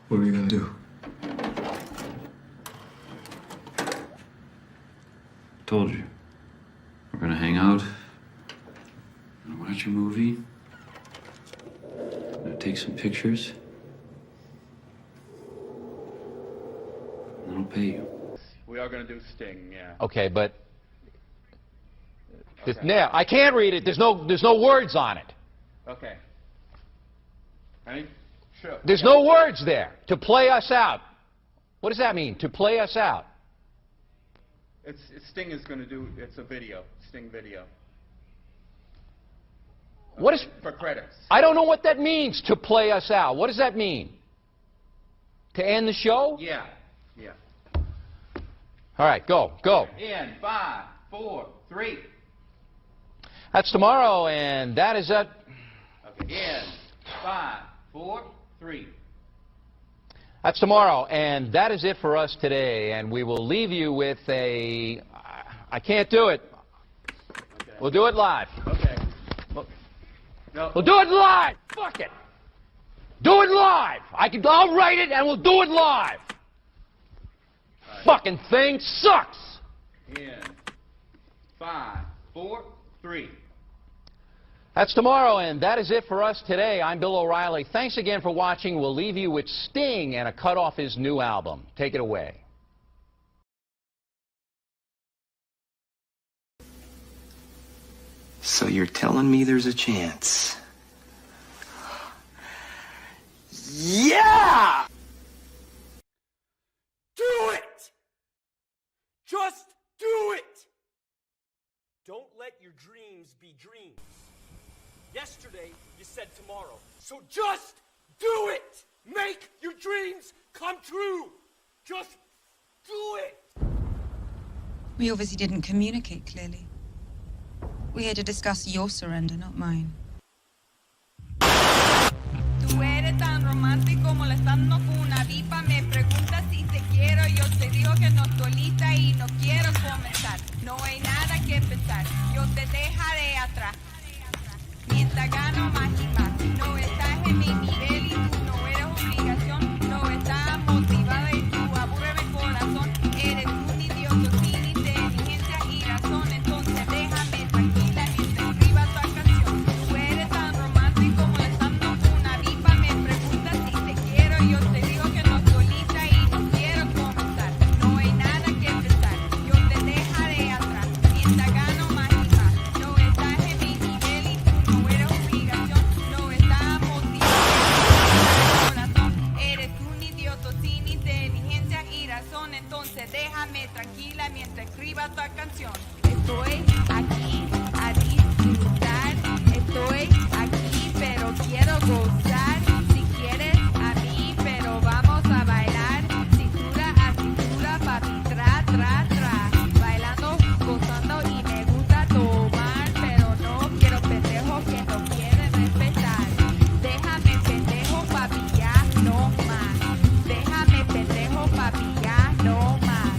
What are we gonna do? Told you. We're gonna hang out. Gonna watch a movie. Gonna take some pictures. And then I'll pay you. We are going to do Sting, yeah. Okay, but Okay. yeah, I can't read it. There's no words on it. Okay. Ready? Sure. There's no words there. To play us out. What does that mean? To play us out. Sting is going to do, it's a video, Sting video. What is? For credits. I don't know what that means. To play us out. What does that mean? To end the show? Yeah, yeah. All right, go. In 5, 4, 3. That's tomorrow, and that is it. Okay. In 5, 4, 3. That's tomorrow, and that is it for us today. And we will leave you with a. I can't do it. Okay. We'll do it live. Okay. No. We'll do it live. Fuck it. Do it live. I'll write it, and we'll do it live. Right. Fucking thing sucks. In 5, 4, 3. That's tomorrow, and that is it for us today. I'm Bill O'Reilly. Thanks again for watching. We'll leave you with Sting and a cut off his new album. Take it away. So you're telling me there's a chance? Yeah! Do it! Just do it! Don't let your dreams be dreams. Yesterday, you said tomorrow. So just do it! Make your dreams come true! Just do it! We obviously didn't communicate clearly. We're here to discuss your surrender, not mine. Tú eres tan romántico molestando con una pipa. Me preguntas si te quiero. Yo te digo que no estoy lista y no quiero comenzar. No hay nada que pensar. Yo te dejaré atrás. Mientras gano más y más. No estás en mi nivel y tú no eres obligación. No estás motivada y tú aburres mi corazón. Eres un idiota sin inteligencia y razón. Entonces déjame tranquila mientras escriba tu canción. Tú eres tan romántico molestando con una pipa. Me preguntas si te quiero. Yo te digo que no estoy lista y no quiero comenzar. No hay nada que pensar. Yo te dejaré atrás. Mientras gano más y más. No estás en mi nivel y tú no eres obligación. No estás motivado. Corazón. Eres un idiota sin inteligencia y razón. Entonces déjame tranquila mientras escriba tu canción. Estoy aquí a disfrutar. Estoy aquí pero quiero gozar. Si quieres a mí pero vamos a bailar. Cintura a cintura, papi, tra, tra, tra. Bailando, gozando y me gusta tomar. Pero no quiero pendejos que no quieren respetar. Déjame pendejo, papi, ya no más. Déjame pendejo, papi, ya no más.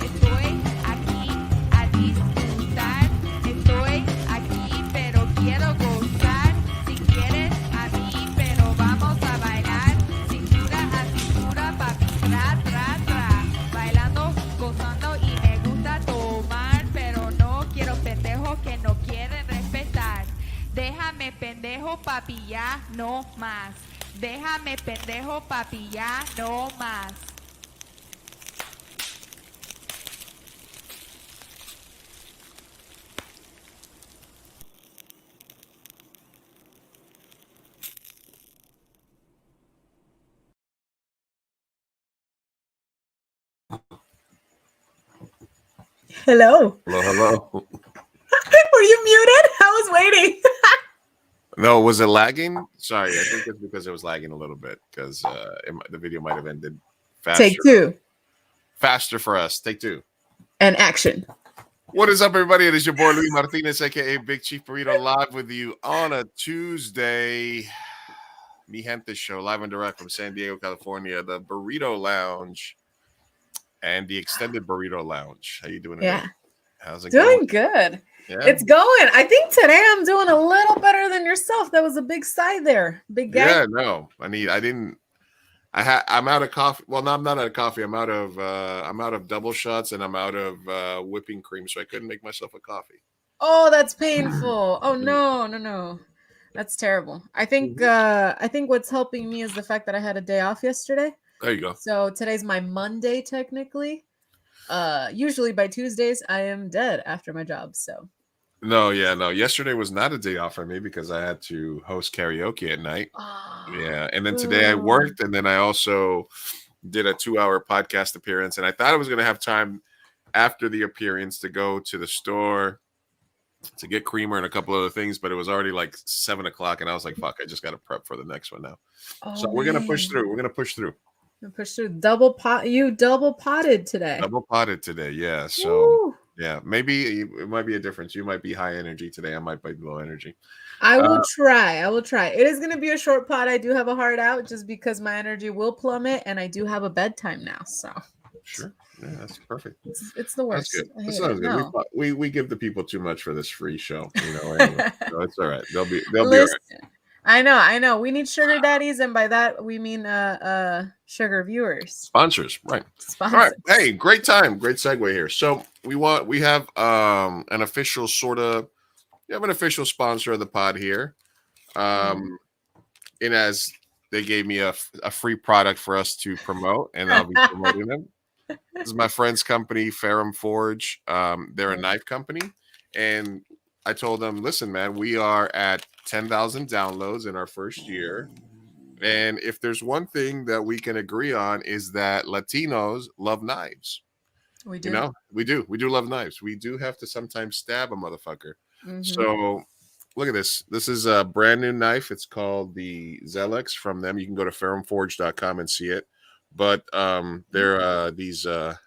Estoy aquí a disfrutar. Estoy aquí pero quiero gozar. Si quieres a mí pero vamos a bailar. Cintura a cintura, papi, tra, tra, tra. Bailando, gozando y me gusta tomar. Pero no quiero pendejos que no quieren respetar. Déjame pendejo, papi, ya no más. Déjame pendejo, papi, ya no más. Hello. Hello. Were you muted? I was waiting. No, was it lagging? Sorry, I think it's because it was lagging a little bit because the video might have ended faster. Take two. Faster for us. Take two. And action. What is up, everybody? It is your boy, Luis Martinez, a.k.a. Big Chief Burrito, live with you on a Tuesday. Mi Gente show, live and direct from San Diego, California, the Burrito Lounge and the Extended Burrito Lounge. How you doing today? Yeah. How's it Doing going? good. Yeah. It's going. I think today I'm doing a little better than yourself. That was a big sigh there. Big guy. Yeah, no. I didn't I'm out of coffee. Well, no, I'm not out of coffee. I'm out of double shots and I'm out of whipping cream, so I couldn't make myself a coffee. Oh, that's painful. Oh no. That's terrible. I think what's helping me is the fact that I had a day off yesterday. There you go. So today's my Monday technically. Usually by Tuesdays I am dead after my job. So No. Yesterday was not a day off for me because I had to host karaoke at night. Yeah, and then today I worked, and then I also did a 2-hour podcast appearance, and I thought I was going to have time after the appearance to go to the store to get creamer and a couple other things, but it was already like 7 o'clock, and I was like, "Fuck, I just got to prep for the next one now." So we're gonna push through. We're gonna push through. Push through. Double pot. You double potted today. Double potted today, yeah. So. Woo. Yeah, maybe it might be a difference. You might be high energy today. I might be low energy. I will try. It is going to be a short pod. I do have a hard out just because my energy will plummet, and I do have a bedtime now. So sure, yeah, that's perfect. It's the worst. That's good. That sounds good. No. We give the people too much for this free show, Anyway. So it's all right. They'll be all right. I know. We need sugar daddies, and by that we mean sugar viewers. Sponsors, right. Sponsors. All right. Hey, great time. Great segue here. So we have an official an official sponsor of the pod here. And as they gave me a free product for us to promote, and I'll be promoting them. This is my friend's company, Ferrum Forge. They're a knife company, and I told them, listen, man, we are at 10,000 downloads in our first year. And if there's one thing that we can agree on is that Latinos love knives. We do. We do. We do love knives. We do have to sometimes stab a motherfucker. Mm-hmm. So look at this. This is a brand new knife. It's called the Zelex from them. You can go to ferrumforge.com and see it. But they're these flip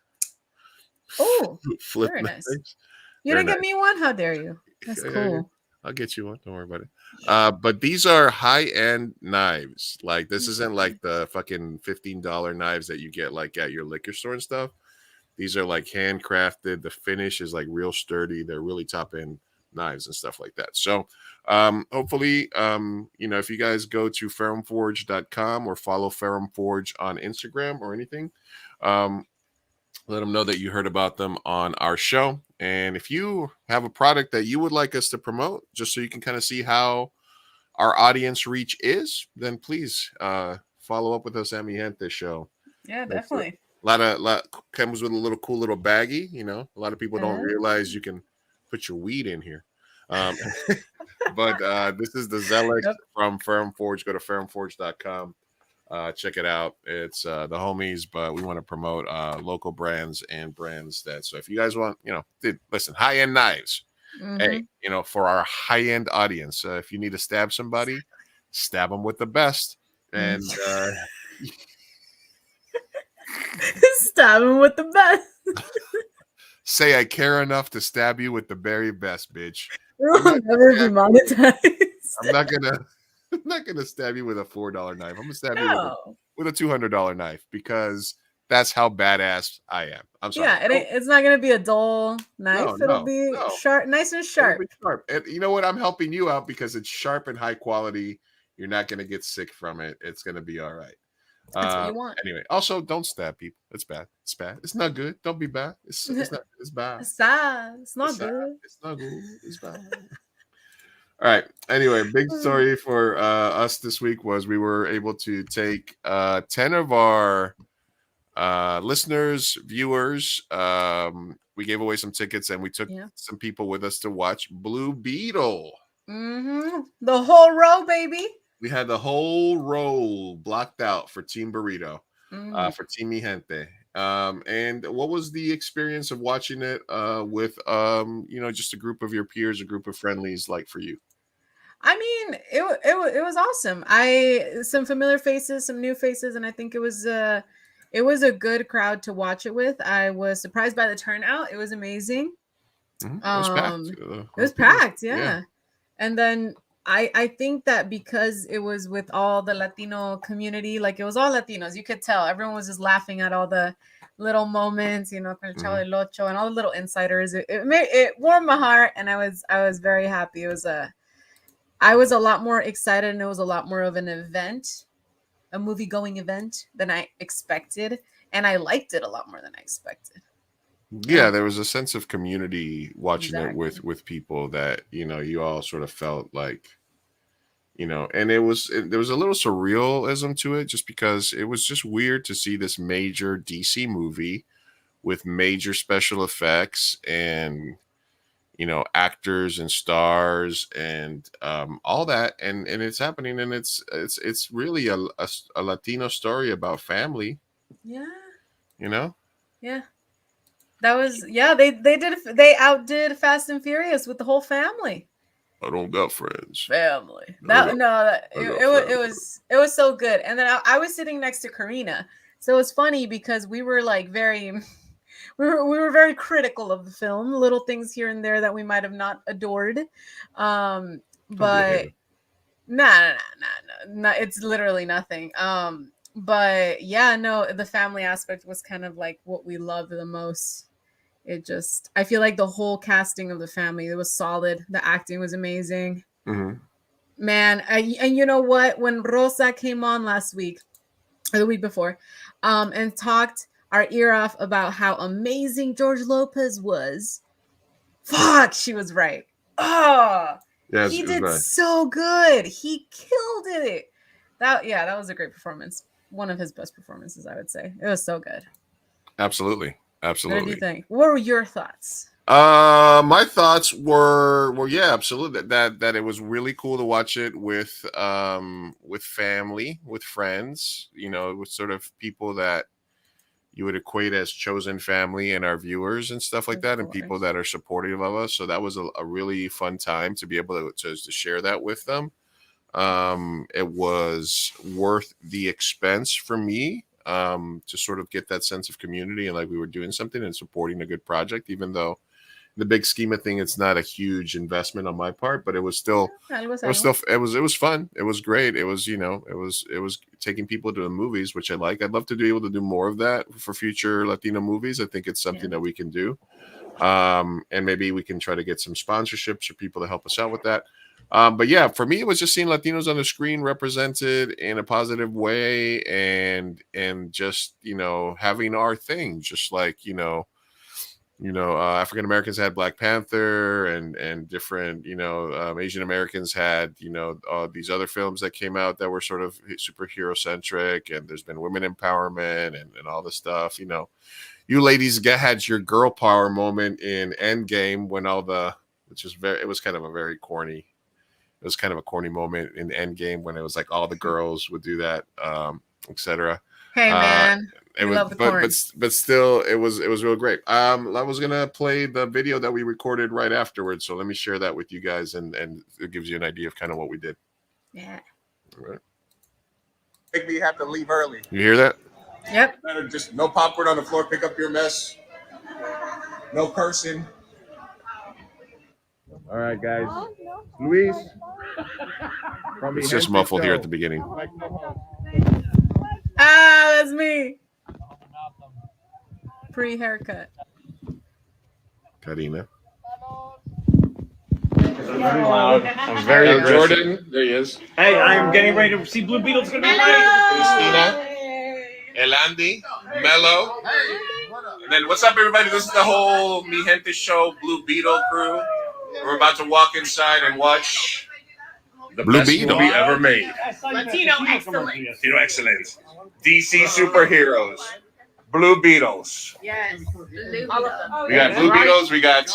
very knives. Nice. You didn't get me one? How dare you? That's cool. I'll get you one. Don't worry about it. But these are high-end knives. Like, this isn't like the fucking $15 knives that you get like at your liquor store and stuff. These are like handcrafted. The finish is like real sturdy. They're really top-end knives and stuff like that. So hopefully, if you guys go to ferrumforge.com or follow Ferrum Forge on Instagram or anything, let them know that you heard about them on our show. And if you have a product that you would like us to promote, just so you can kind of see how our audience reach is, then please follow up with us at Mi Gente show. Yeah, definitely. A lot comes with a little cool little baggie. A lot of people don't realize you can put your weed in here. But this is the Zelex from Ferrum Forge. Go to ferrumforge.com. Check it out. It's the homies, but we want to promote local brands and brands that. So if you guys want, listen, high-end knives. Hey, for our high-end audience, if you need to stab somebody, stab them with the best. And stab them with the best. Say I care enough to stab you with the very best, bitch. We'll never be monetized. I'm not gonna stab you with a $4 knife. I'm gonna stab you with a $200 knife because that's how badass I am. I'm sorry. Yeah, it's not gonna be a dull knife. It'll be sharp, nice and sharp. And you know what? I'm helping you out because it's sharp and high quality. You're not gonna get sick from it. It's gonna be all right. That's what you want. Anyway, also don't stab people. It's bad. It's bad. It's not good. Don't be bad. It's not. It's bad. It's sad. It's not good. It's not good. It's bad. All right. Anyway, big story for us this week was we were able to take 10 of our listeners, viewers. We gave away some tickets and we took some people with us to watch Blue Beetle. The whole row, baby. We had the whole row blocked out for Team Burrito, for Team Mi Gente. And what was the experience of watching it with just a group of your peers, a group of friendlies like for you? I mean, it was awesome. Some familiar faces, some new faces, and I think it was a good crowd to watch it with. I was surprised by the turnout. It was amazing. It was packed. It was packed, yeah. And then I think that because it was with all the Latino community, like it was all Latinos, you could tell everyone was just laughing at all the little moments, con el Chavo del Ocho and all the little insiders. It warmed my heart, and I was very happy. I was a lot more excited, and it was a lot more of an event a movie going event than I expected, and I liked it a lot more than I expected. Yeah, there was a sense of community watching it Exactly. with people that, you know, you all sort of felt like, you know, and there was a little surrealism to it, just because it was just weird to see this major DC movie with major special effects and, you know, actors and stars and all that, and it's happening, and it's really a Latino story about family, Yeah. you know. Yeah. That was, yeah, they outdid Fast and Furious with the whole family. I don't got friends. Family. I That got it was so good. And then I was sitting next to Karina. So it's funny because we were like very we were very critical of the film, little things here and there that we might have not adored. But nah, it's literally nothing. But yeah, no, the family aspect was kind of like what we loved the most. I feel like the whole casting of the family, it was solid. The acting was amazing. Mm-hmm. Man, and you know what? When Rosa came on last week, or the week before, and talked our ear off about how amazing George Lopez was, fuck, she was right. Oh, yeah, he did so good. He killed it. That was a great performance. One of his best performances, I would say. It was so good. Absolutely. What did you think? What were your thoughts? My thoughts were yeah, absolutely. That it was really cool to watch it with family, with friends, you know, with sort of people that you would equate as chosen family and our viewers and stuff like that, and people that are supportive of us. So that was a really fun time to be able to share that with them. It was worth the expense for me to sort of get that sense of community and like we were doing something and supporting a good project, even though in the big scheme of things it's not a huge investment on my part, but it was fun. It was great. It was, you know, it was taking people to the movies, which I like. I'd love to be able to do more of that for future Latino movies. I think it's something that we can do, and maybe we can try to get some sponsorships or people to help us out with that. But yeah, for me, it was just seeing Latinos on the screen represented in a positive way, and just, you know, having our thing, just like, you know, African Americans had Black Panther, and different, you know, Asian Americans had, you know, these other films that came out that were sort of superhero centric, and there's been women empowerment and all this stuff. You know, you ladies had your girl power moment in Endgame when it was kind of a very corny. It was kind of a corny moment in Endgame when it was like all the girls would do that, etc. Hey man, but still, it was real great. I was gonna play the video that we recorded right afterwards, so let me share that with you guys, and it gives you an idea of kind of what we did. Yeah. All right. Make me have to leave early. You hear that? Yep. Just no popcorn on the floor. Pick up your mess. No cursing. All right, guys. Luis. It's just muffled here at the beginning. That's me. Pre-haircut. Karina. I'm very Jordan. There he is. Hey, I'm getting ready to see Blue Beetle. It's gonna be great. Christina. Elandi. Mello. And then what's up, everybody? This is the whole Mi Gente show, Blue Beetle crew. We're about to walk inside and watch the Blue Beetle movie ever made. Latino excellence. Latino excellence. DC superheroes. Blue Beetles. Yes. We got Blue Beetles. We got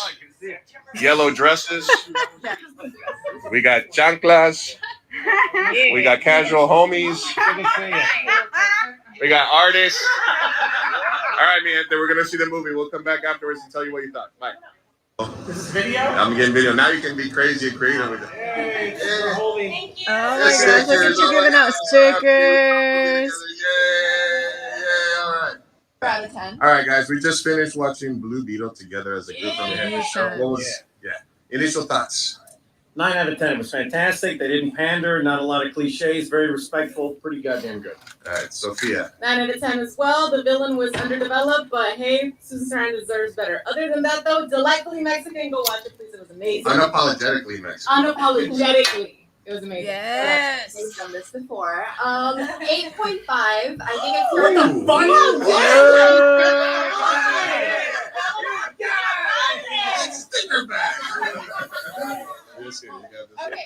yellow dresses. We got chanclas. We got casual homies. We got artists. All right, man. We're going to see the movie. We'll come back afterwards and tell you what you thought. Bye. This is video? I'm getting video. Now you can be crazy and creative with it. Hey, thank you. Oh my gosh, look at you giving out stickers. Yeah, all right. Out of 10. All right, guys, we just finished watching Blue Beetle together as a group on the Happy Show. What was, initial thoughts? 9 out of 10. It was fantastic. They didn't pander. Not a lot of cliches. Very respectful. Pretty goddamn good. All right, Sophia. 9 out of 10 as well. The villain was underdeveloped, but hey, Susan Sarandon deserves better. Other than that, though, delightfully Mexican. Go watch it, please. It was amazing. Unapologetically Mexican. Unapologetically. It was amazing. Yes. We've done this before. 8.5. I think it's Ooh. Sticker back. Okay,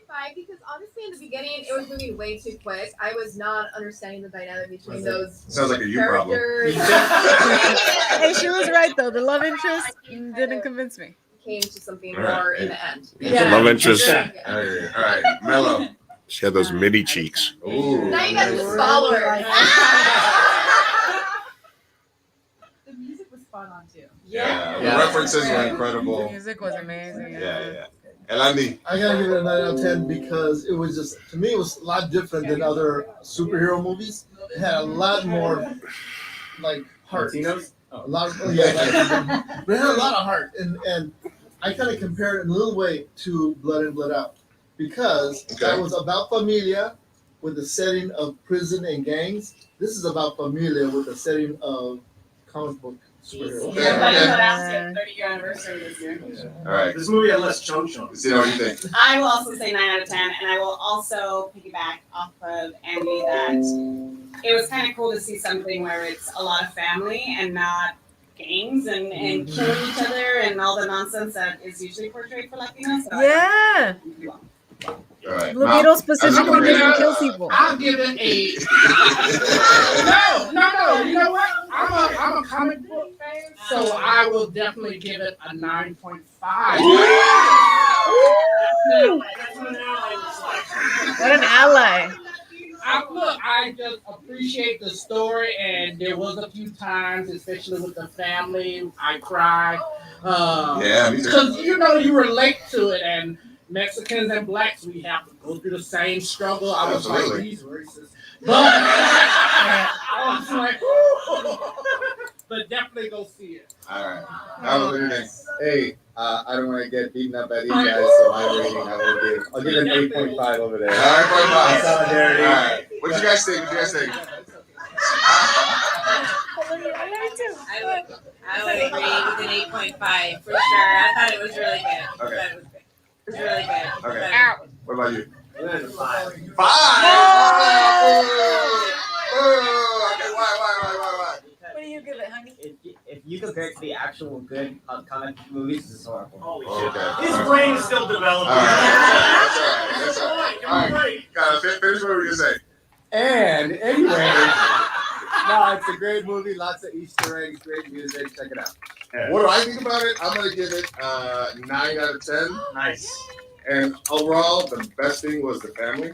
8.5 because honestly in the beginning it was moving way too quick. I was not understanding the dynamic between those Sounds like a you problem. characters. Hey, she was right though. The love interest didn't convince me. Came to something All right. more in the end. The love interest. All right, Mello. She had those mini cheeks. Ooh. Now you guys are followers. The music was spot on too. Yeah. The references were incredible. The music was amazing. Yeah. Elandi. I gotta give it a 9 out of 10 because it was just, to me, it was a lot different than other superhero movies. It had a lot more, like, heart. Latinos? A lot of, but it had a lot of heart. And I kind of compare it in a little way to Blood In, Blood Out because that was about familia with the setting of prison and gangs. This is about familia with the setting of comic book superheroes. Blood In, Blood Out's 30-year anniversary this year. All right. This movie had less chunks on it. See what you think. I will also say 9 out of 10, and I will also piggyback off of Andy that it was kind of cool to see something where it's a lot of family and not gangs and killing each other and all the nonsense that is usually portrayed for Latinos. So Yeah. All right. Blue Beetle specifically doesn't kill people. I'll give it a. No. You know what? I'm a comic book fan, so I will definitely give it a 9.5. What an ally. I just appreciate the story, and there was a few times, especially with the family, I cried. Yeah, me too. Because you relate to it, and Mexicans and blacks, we have to go through the same struggle. I was like, these racist. But I was like, but definitely go see it. All right. How was your Hey, I don't want to get beaten up by these guys, so my rating I'll give it an 8.5 over there. 9.5. Solidarity. All right. What you guys think? I would agree with an 8.5 for sure. I thought it was really good. Okay. It was really good. Okay. What about you? 5. 5. Okay, why? What do you give it, honey? If you compare it to the actual good comic movies, this is horrible. Holy Okay. His brain is still developing. All right. That's all right. Finish what were you saying? And anyway, no, it's a great movie. Lots of Easter eggs, great music. Check it out. What do I think about it? I'm gonna give it 9 out of 10. Nice. And overall, the best thing was the family.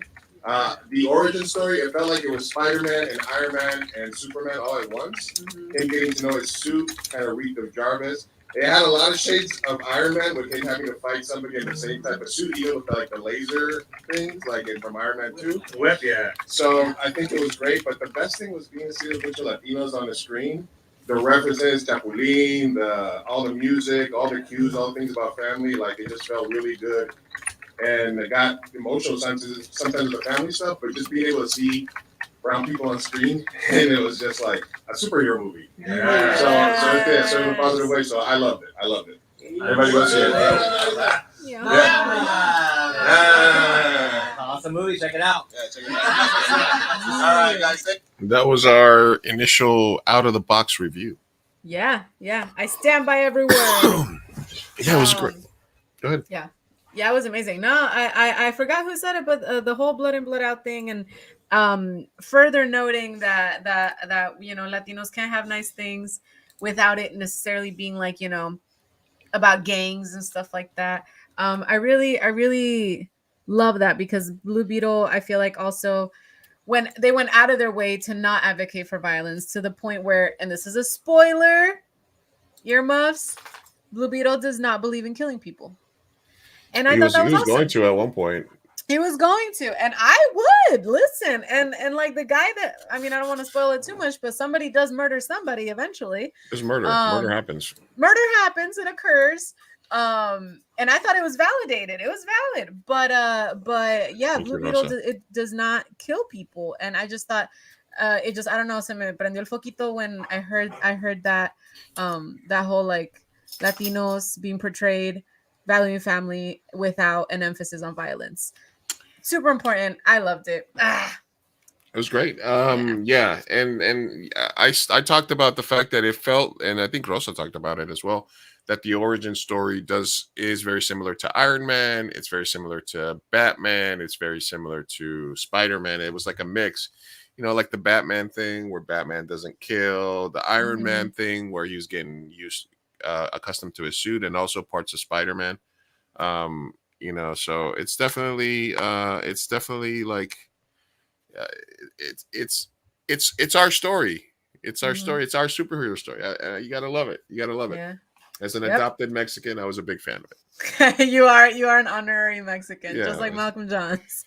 The origin story, it felt like it was Spider-Man and Iron Man and Superman all at once. Him getting to know his suit kind of reeked of Jarvis. It had a lot of shades of Iron Man with him having to fight somebody in the same type of suit, even with like the laser things, like from Iron Man 2. Whip, yeah. So I think it was great, but the best thing was being to see a bunch of Latinos on the screen. The references, Chapulín, all the music, all the cues, all the things about family, like it just felt really good. And it got emotional sometimes with the family stuff, but just being able to see brown people on screen, and it was just like a superhero movie. Yeah. So in a positive way. So I loved it. Everybody go see it. Awesome movie. Check it out. Yeah, check it out. All right, guys. That was our initial out of the box review. Yeah. I stand by every word. Yeah, it was great. Go ahead. Yeah, it was amazing. No, I forgot who said it, but the whole Blood In, Blood Out thing, and further noting that Latinos can't have nice things without it necessarily being like about gangs and stuff like that. I really love that because Blue Beetle, I feel like also when they went out of their way to not advocate for violence to the point where, and this is a spoiler, earmuffs, Blue Beetle does not believe in killing people. And I thought that was awesome. Going to at one point. He was going to, and I would listen. And like the guy that, I mean, I don't want to spoil it too much, but somebody does murder somebody eventually. There's murder. Murder happens. Murder happens. It occurs. And I thought it was validated. It was valid, but yeah, Blue Beetle it does not kill people. And I just thought, I don't know, se me prendió el foquito when I heard that, that whole like Latinos being portrayed valuing family without an emphasis on violence. super important. I loved it. It was great. Yeah, and I talked about the fact that it felt, and I think Rosa talked about it as well, that the origin story is very similar to Iron Man. It's very similar to Batman. It's very similar to Spider-Man. It was like a mix, like the Batman thing where Batman doesn't kill, the Iron Man thing where he was getting accustomed to his suit, and also parts of Spider-Man. So it's definitely like. Uh, it's our story. It's our story. It's our superhero story. You gotta love it. You gotta love it. Yeah. As an adopted Mexican, I was a big fan of it. You are an honorary Mexican, Yeah, just like Malcolm Johns.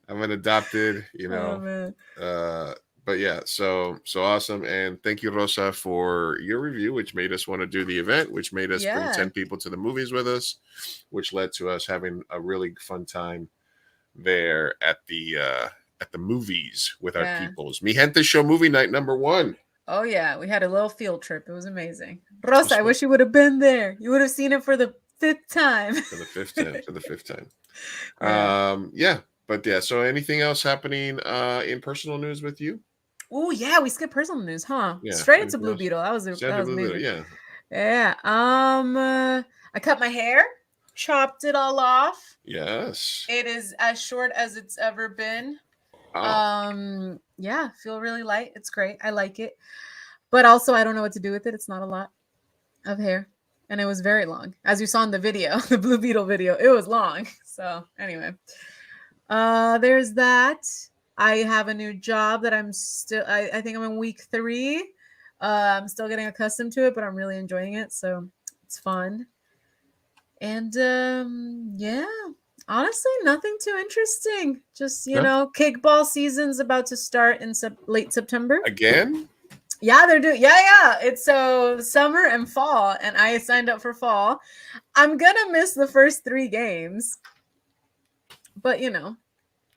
I'm an adopted, Oh, man. But yeah, so awesome. And thank you, Rosa, for your review, which made us want to do the event, which made us bring 10 people to the movies with us, which led to us having a really fun time there at the movies with our peoples. Mi Gente Show movie night #1. Oh yeah, we had a little field trip. It was amazing. Rosa, I wish you would have been there. You would have seen it for the 5th time. For the fifth time. Yeah. But yeah. So anything else happening in personal news with you? Oh yeah, we skipped personal news, huh? Yeah. Straight into Blue Beetle. That was Blue amazing. Beetle, yeah. Yeah. I cut my hair, chopped it all off. Yes. It is as short as it's ever been. Oh. Yeah, feel really light. It's great. I like it. But also I don't know what to do with it. It's not a lot of hair. And it was very long. As you saw in the video, the Blue Beetle video, it was long. So anyway. There's that. I have a new job that I'm still I think I'm in week 3. I'm still getting accustomed to it, but I'm really enjoying it. So it's fun. And yeah. Honestly, nothing too interesting. Just, kickball season's about to start in late September. Again? Yeah, they're doing. Yeah. It's so summer and fall, and I signed up for fall. I'm gonna miss the first 3 games, but Yeah,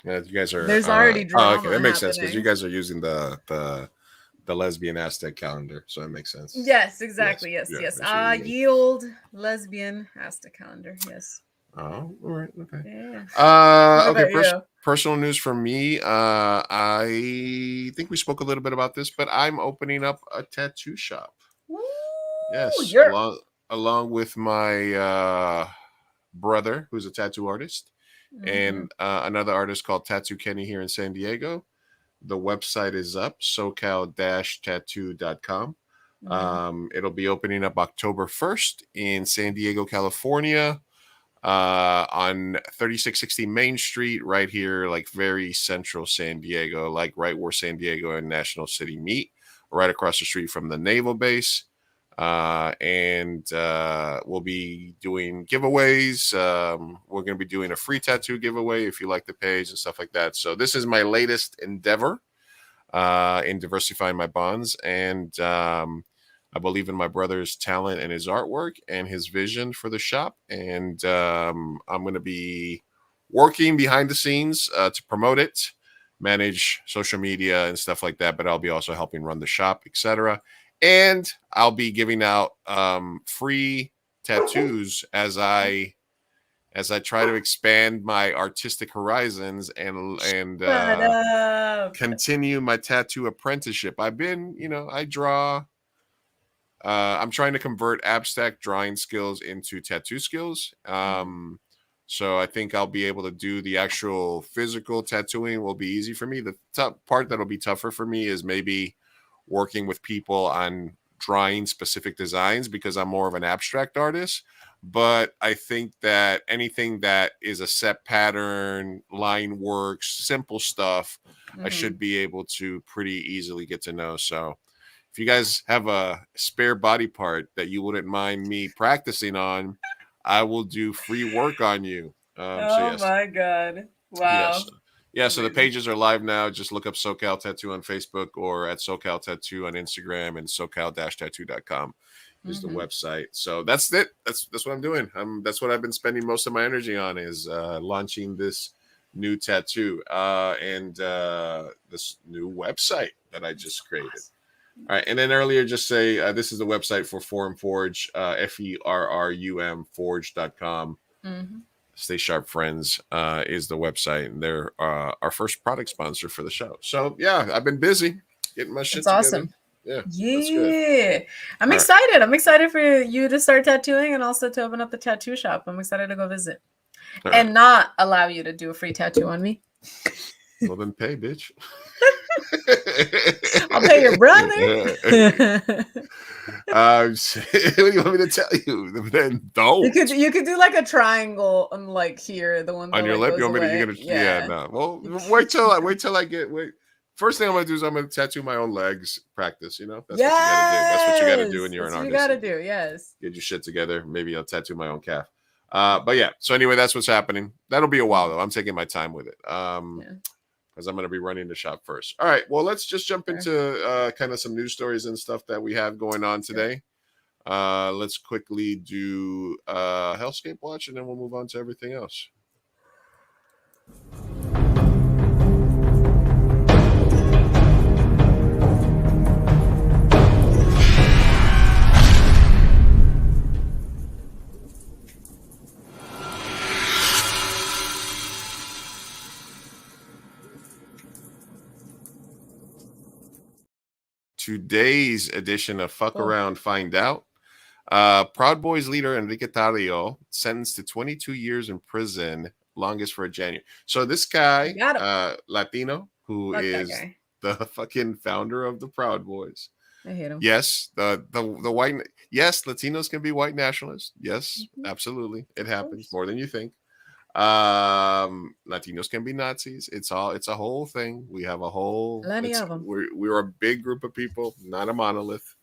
you guys are. There's already drama. Okay, that makes sense because you happening. guys are using the lesbian Aztec calendar, so that makes sense. Yes, exactly. Yes. Yield lesbian Aztec calendar. Yes. Oh, all right. Okay. Yeah. Okay. Personal news for me. I think we spoke a little bit about this, but I'm opening up a tattoo shop. Ooh, Yes, along with my brother, who's a tattoo artist, and another artist called Tattoo Kenny here in San Diego. The website is up, socal-tattoo.com. It'll be opening up October 1st in San Diego, California. On 3660 Main Street, right here, like very central San Diego, like right where San Diego and National City meet, right across the street from the Naval Base. And we'll be doing giveaways. We're going to be doing a free tattoo giveaway if you like the page and stuff like that. So this is my latest endeavor in diversifying my bonds, and I believe in my brother's talent and his artwork and his vision for the shop. And I'm going to be working behind the scenes to promote it, manage social media and stuff like that. But I'll be also helping run the shop, etc. And I'll be giving out free tattoos as I try to expand my artistic horizons and continue my tattoo apprenticeship. I've been, I draw. I'm trying to convert abstract drawing skills into tattoo skills. So I think I'll be able to do the actual physical tattooing will be easy for me. The tough part that'll be tougher for me is maybe working with people on drawing specific designs because I'm more of an abstract artist. But I think that anything that is a set pattern, line works, simple stuff, I should be able to pretty easily get to know. So if you guys have a spare body part that you wouldn't mind me practicing on, I will do free work on you. My God. Wow. Yes. Yeah, so the pages are live now. Just look up SoCal Tattoo on Facebook or at SoCal Tattoo on Instagram, and socal-tattoo.com is the website. So that's it. That's what I'm doing. That's what I've been spending most of my energy on is launching this new tattoo and this new website that I just created. All right, and then earlier, just say this is the website for Forum Forge, FERRUM Forge.com. Stay Sharp Friends is the website, and they're our first product sponsor for the show. So yeah, I've been busy getting my shit That's together. awesome. Yeah, Yeah, I'm All right. excited. I'm excited for you to start tattooing and also to open up the tattoo shop. I'm excited to go visit All and not allow you to do a free tattoo on me. Well, then pay, bitch. I'll pay your brother. What do you want me to tell you? Then don't. You could do like a triangle on like here, the one that On your like lip, goes you want me to? away. You're gonna, yeah, no. Well, wait till I get. First thing I'm gonna do is I'm gonna tattoo my own legs. Practice, you know. That's what you gotta do. That's what you gotta do when you're an That's what artist. you gotta do. Yes. Get your shit together. Maybe I'll tattoo my own calf. But yeah. So anyway, that's what's happening. That'll be a while though. I'm taking my time with it. Because I'm gonna be running the shop first. All right. Well, let's just jump into kind of some news stories and stuff that we have going on today. Let's quickly do Hellscape Watch, and then we'll move on to everything else. Today's edition of Fuck Around, Find Out. Proud Boys leader Enrique Tarrio sentenced to 22 years in prison, longest for a January. So this guy, Latino, who is the fucking founder of the Proud Boys. I hate him. Yes, the white. Yes, Latinos can be white nationalists. Yes, absolutely, it happens more than you think. Latinos can be Nazis. It's a whole thing. We have a whole. We're a big group of people, not a monolith.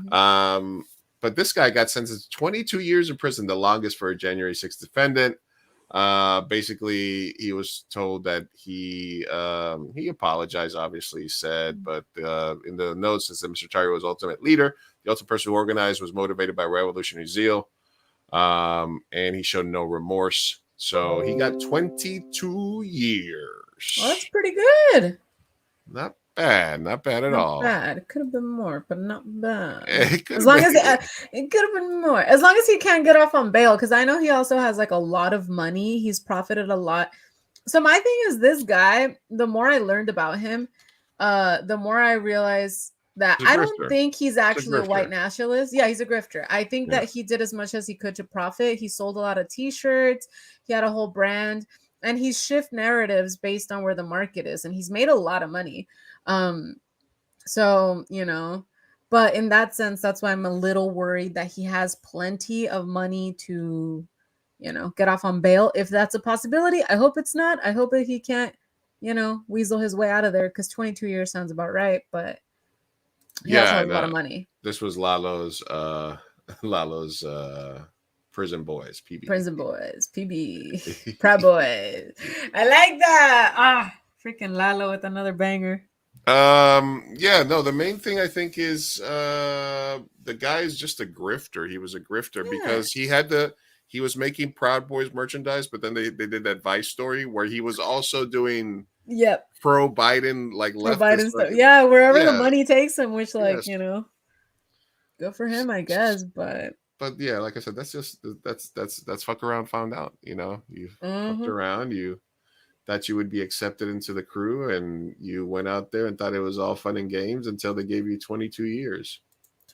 But this guy got sentenced to 22 years in prison, the longest for a January 6th defendant. Basically, he was told that he apologized, obviously, he said, but in the notes, it said Mr. Tarrio was ultimate leader. The ultimate person who organized was motivated by revolutionary zeal, and he showed no remorse. So he got 22 years. Well, that's pretty good. Not bad at all. Bad. It could have been more, but not bad. It could have been more. As long as he can't get off on bail, because I know he also has like a lot of money. He's profited a lot. So my thing is, this guy, the more I learned about him, the more I realized that I don't think he's actually a white nationalist. Yeah, he's a grifter. I think that he did as much as he could to profit. He sold a lot of t-shirts. He had a whole brand, and he shift narratives based on where the market is, and he's made a lot of money. So, you know, but in that sense, that's why I'm a little worried that he has plenty of money to, you know, get off on bail. If that's a possibility, I hope it's not. I hope that he can't, you know, weasel his way out of there, because 22 years sounds about right, but he also has a lot of money. This was Lalo's Prison Boys, PB. Prison Boys, PB. Proud Boys. I like that. Freaking Lalo with another banger. The main thing I think is the guy is just a grifter. He was a grifter because he was making Proud Boys merchandise, but then they did that Vice story where he was also doing pro Biden, like left Biden stuff. Yeah, wherever the money takes him, which you know, good for him, I guess. But yeah, like I said, that's fuck around, found out. You know, you fucked around, you thought you would be accepted into the crew, and you went out there and thought it was all fun and games until they gave you 22 years.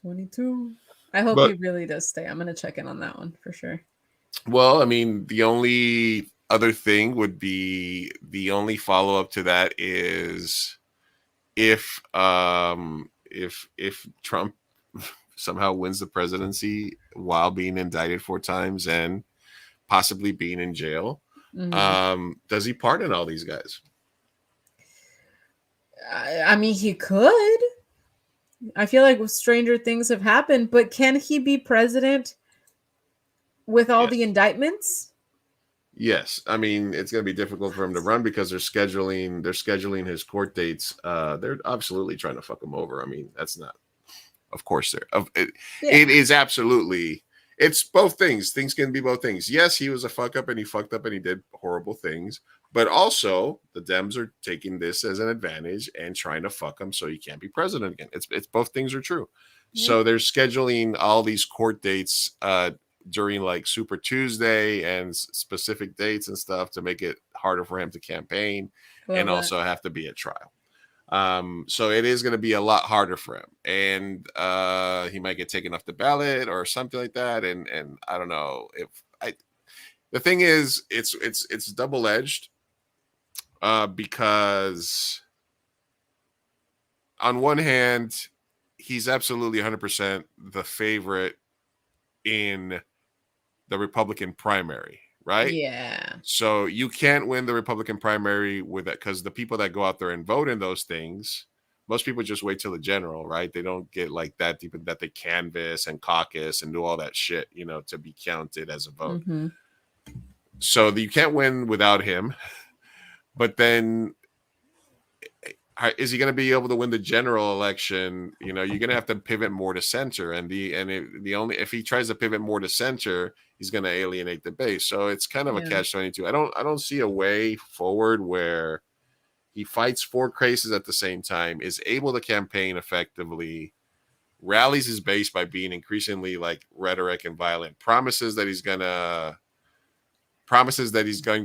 22. I hope he really does stay. I'm gonna check in on that one for sure. Well, I mean, the only other thing would be, the only follow up to that is if Trump somehow wins the presidency while being indicted 4 times and possibly being in jail, does he pardon all these guys? I mean, he could. I feel like stranger things have happened, but can he be president with all the indictments? Yes. I mean, it's going to be difficult for him to run because they're scheduling his court dates. They're absolutely trying to fuck him over. I mean, that's not, of course it is absolutely, it's both things. Things can be both things. Yes, he was a fuck up and he fucked up and he did horrible things, but also the Dems are taking this as an advantage and trying to fuck him so he can't be president again. It's both things are true. So they're scheduling all these court dates during like Super Tuesday and specific dates and stuff to make it harder for him to campaign and Love also have to be at trial. So it is going to be a lot harder for him, and he might get taken off the ballot or something like that. And I don't know if the thing is, it's double edged, because on one hand, he's absolutely 100% the favorite in the Republican primary, right? Yeah. So you can't win the Republican primary with that, because the people that go out there and vote in those things, most people just wait till the general, right? They don't get like that deep that they canvass and caucus and do all that shit, to be counted as a vote. Mm-hmm. So you can't win without him. But then, is he going to be able to win the general election? You're going to have to pivot more to center, and if he tries to pivot more to center, he's going to alienate the base. So it's kind of a catch-22. I don't see a way forward where he fights 4 cases at the same time, is able to campaign effectively, rallies his base by being increasingly like rhetoric and violent, promises that he's going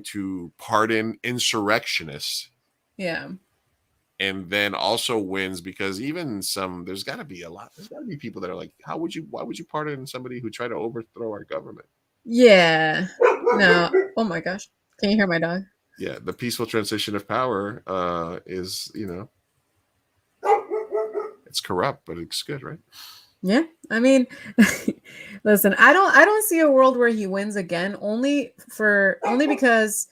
to pardon insurrectionists. Yeah. And then also wins, because there's got to be people that are like, why would you pardon somebody who tried to overthrow our government? Yeah. No. Oh my gosh. Can you hear my dog? Yeah. The peaceful transition of power is, it's corrupt, but it's good, right? Yeah. I mean, listen, I don't see a world where he wins again, only because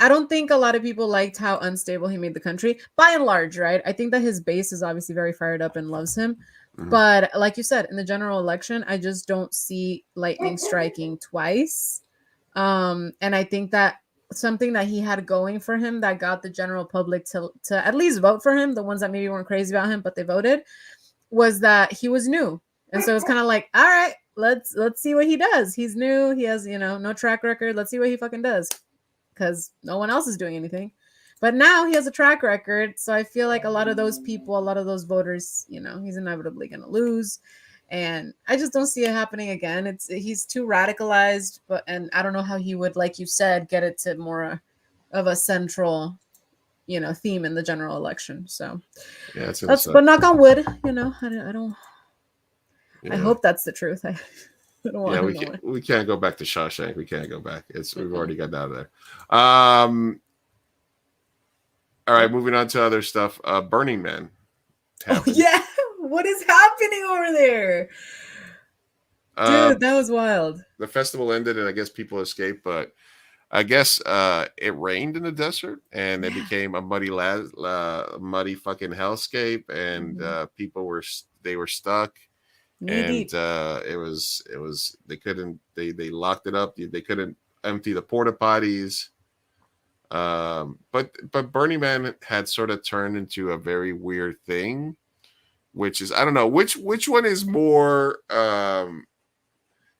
I don't think a lot of people liked how unstable he made the country, by and large, right? I think that his base is obviously very fired up and loves him. Mm-hmm. But like you said, in the general election, I just don't see lightning striking twice. And I think that something that he had going for him that got the general public to at least vote for him, the ones that maybe weren't crazy about him, but they voted, was that he was new. And so it's kind of like, all right, let's see what he does. He's new. He has, no track record. Let's see what he fucking does. Because no one else is doing anything. But now he has a track record. So I feel like a lot of those people, a lot of those voters, he's inevitably going to lose. And I just don't see it happening again. He's too radicalized, and I don't know how he would, like you said, get it to more of a central, theme in the general election. So yeah, but knock on wood, I don't. Yeah. I hope that's the truth. I don't want we can't go back to Shawshank. We can't go back. We've already got out of there. All right, moving on to other stuff. Burning Man. Oh yeah, what is happening over there? Dude, that was wild. The festival ended, and I guess people escaped, but I guess it rained in the desert, and it became a muddy fucking hellscape, and people were stuck. And it was they locked it up. They couldn't empty the porta potties. But Burning Man had sort of turned into a very weird thing, which is, I don't know which one is more, because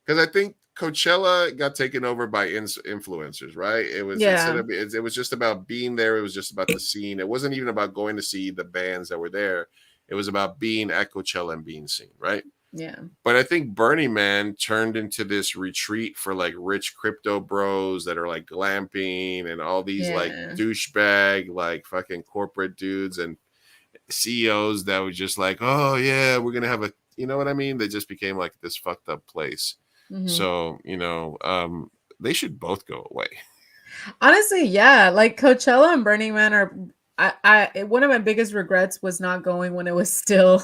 I think Coachella got taken over by influencers, right? It was it was just about being there. It was just about the scene. It wasn't even about going to see the bands that were there. It was about being at Coachella and being seen, right? Yeah. But I think Burning Man turned into this retreat for like rich crypto bros that are like glamping and all these like douchebag, like fucking corporate dudes and CEOs that were just like, oh yeah, we're going to have you know what I mean? They just became like this fucked up place. Mm-hmm. So, they should both go away. Honestly, yeah. Like Coachella and Burning Man are, one of my biggest regrets was not going when it was still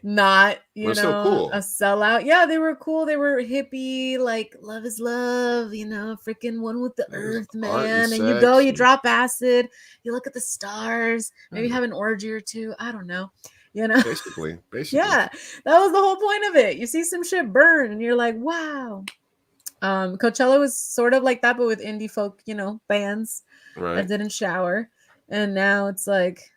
not cool. A sellout. Yeah, they were cool. They were hippie, like love is love, freaking one with the earth, man. And you go, you drop acid, you look at the stars, maybe have an orgy or two, I don't know, basically yeah, that was the whole point of it. You see some shit burn and you're like, wow. Coachella was sort of like that, but with indie folk, bands that didn't shower. And now it's like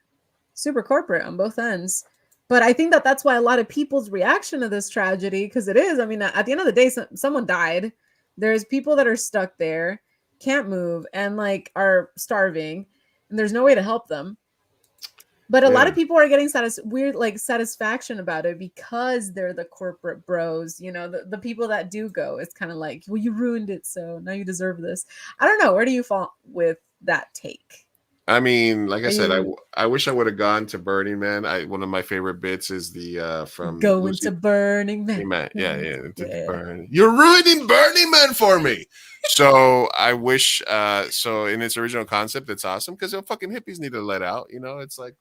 super corporate on both ends. But I think that that's why a lot of people's reaction to this tragedy, because it is, I mean, at the end of the day, someone died. There's people that are stuck there, can't move, and like are starving, and there's no way to help them. But a lot Yeah. of people are getting weird like satisfaction about it because they're the corporate bros, you know, the people that do go. It's kind of like, well, you ruined it, so now you deserve this. I don't know. Where do you fall with that take? I mean, like I Are said, you I wish I would have gone to Burning Man. One of my favorite bits is the from going Lucy to Burning Man? Man. Yeah, into the Yeah. burn. You're ruining Burning Man for me. So I wish so in its original concept, it's awesome because the fucking hippies need to let out, you know. It's like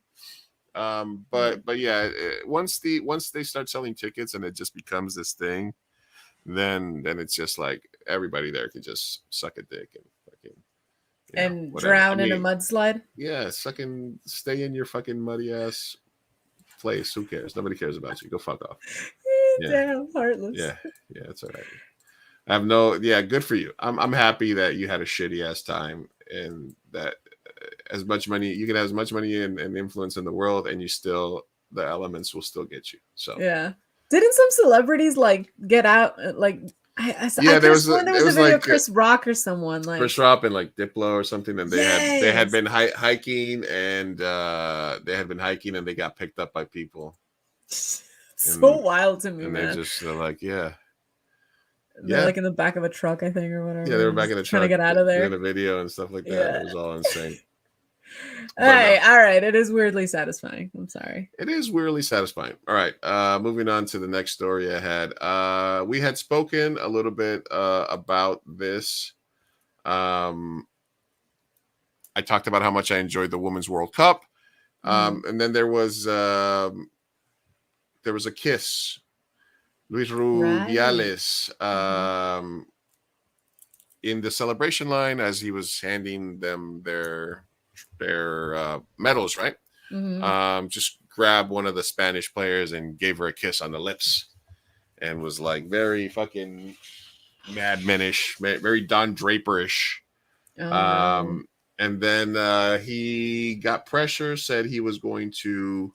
but yeah, once they start selling tickets and it just becomes this thing, then it's just like everybody there can just suck a dick and fucking And whatever. drown in a mudslide? Yeah, stay in your fucking muddy ass place. Who cares? Nobody cares about you. Go fuck off. Damn, heartless. Yeah, it's all right. I have good for you. I'm happy that you had a shitty ass time and that as much money you can have as much money and influence in the world and you still the elements will still get you. So Yeah. Didn't some celebrities like get out like I there was there was a video of Chris Rock or someone like Chris Rock and like Diplo or something, and they had been hiking and they got picked up by people. So wild to me, and man. They're like, they're like in the back of a truck, I think, or whatever. Yeah, they were back in the trying truck to get out of there. doing a video and stuff like that. It was all insane. Hey, all right. It is weirdly satisfying. I'm sorry. It is weirdly satisfying. All right. Moving on to the next story I had. We had spoken a little bit about this. I talked about how much I enjoyed the Women's World Cup. And then there was a kiss. Luis Rubiales in the celebration line as he was handing them their medals, right? Just grabbed one of the Spanish players and gave her a kiss on the lips and was like very fucking Mad Men-ish, very Don Draper-ish. And then he got pressure, said he was going to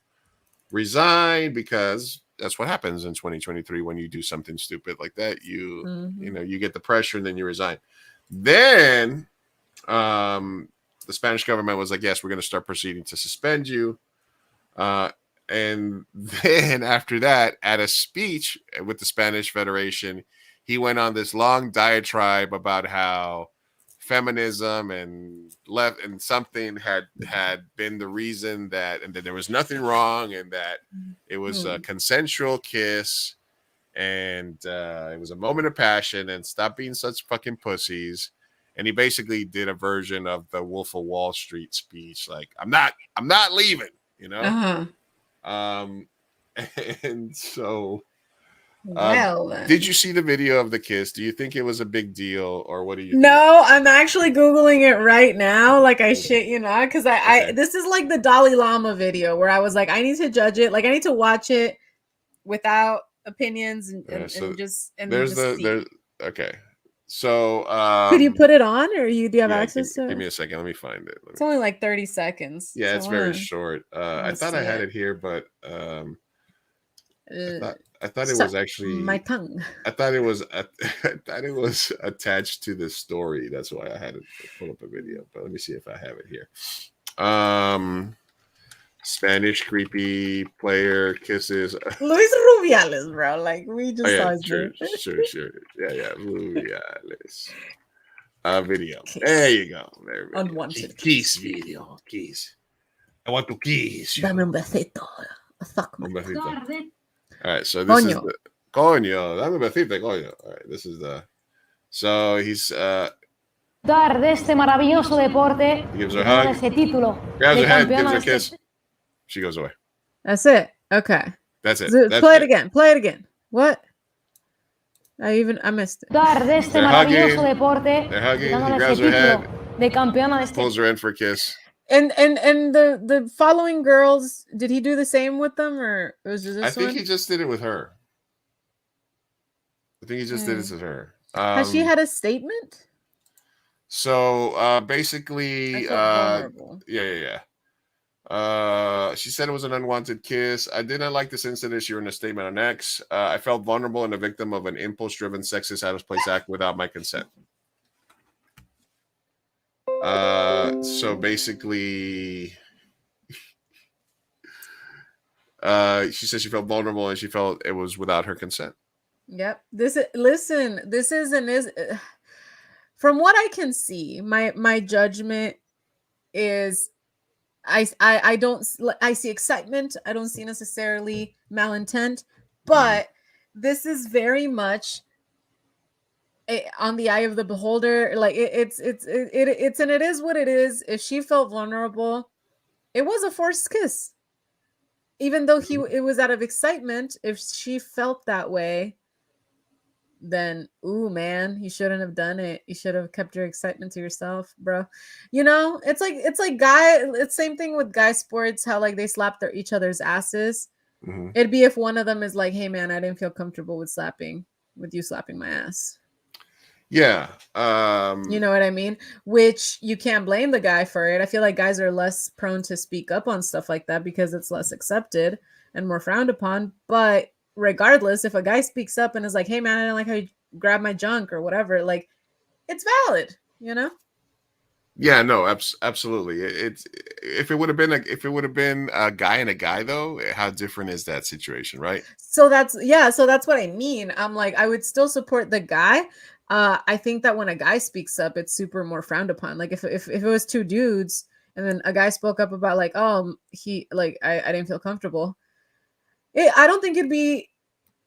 resign because that's what happens in 2023 when you do something stupid like that. You get the pressure and then you resign. Then the Spanish government was like, yes, we're going to start proceeding to suspend you. And then after that, at a speech with the Spanish Federation, he went on this long diatribe about how feminism and left and something had been the reason that there was nothing wrong and that it was a consensual kiss and it was a moment of passion and stop being such fucking pussies. And he basically did a version of the Wolf of Wall Street speech, like I'm not leaving, you know. And so did you see the video of the kiss? Do you think it was a big deal, or what do you think? No, I'm actually Googling it right now. Like I shit you not, because I this is like the Dalai Lama video where I was like, I need to judge it. Like I need to watch it without opinions and okay. So could you put it on, or do you have access to it? Give me a second. Let me find it. It's only like 30 seconds. Yeah, so it's very short. I thought I had it here, but I thought it was actually my tongue. I thought it was attached to this story. That's why I had to pull up a video. But let me see if I have it here. Spanish creepy player kisses Luis Rubiales, bro. Like we just saw his sure. Yeah, Rubiales. Video. Kiss. There you go. There unwanted kiss video. Kiss. I want to kiss you. Dame un besito. Fuck me. Un besito. All right, so this is the coño. Dame un besito, coño. All right, this is the. So he's Dar de este maravilloso deporte. He gives her a hug. Ese título. Grabs her head, gives her a kiss. She goes away. That's it. Okay. That's it. Play it again. Play it again. What? I missed it. Dar de este maravilloso deporte. They're hugging. He grabs her head. De campeona de este. Pulls her in for a kiss. And the following girls, did he do the same with them, or was it this I think one? he just did it with her. I think he just did it with her. Has she had a statement? So basically, yeah. She said it was an unwanted kiss. I didn't like this incident. She wrote in a statement on X. I felt vulnerable and a victim of an impulse-driven, sexist, out-of-place act without my consent. So basically, She said she felt vulnerable and she felt it was without her consent. Yep. This is from what I can see, my judgment is I don't I see excitement. I don't see necessarily malintent, but this is very much on the eye of the beholder. Like it's and it is what it is. If she felt vulnerable, it was a forced kiss. Even though it was out of excitement, if she felt that way, then ooh man, you shouldn't have done it. You should have kept your excitement to yourself, bro. It's same thing with guy sports, how like they slap each other's asses. It'd be if one of them is like, hey man, I didn't feel comfortable with you slapping my ass. Yeah. You know what I mean? Which you can't blame the guy for it. I feel like guys are less prone to speak up on stuff like that because it's less accepted and more frowned upon. But regardless, if a guy speaks up and is like, hey man, I don't like how you grab my junk or whatever, like it's valid, Yeah, no, absolutely. It's if it would have been a guy and a guy though, how different is that situation, right? So that's what I mean. I'm like, I would still support the guy. I think that when a guy speaks up, it's super more frowned upon. Like if it was two dudes and then a guy spoke up about like, oh, he like I didn't feel comfortable. I don't think it'd be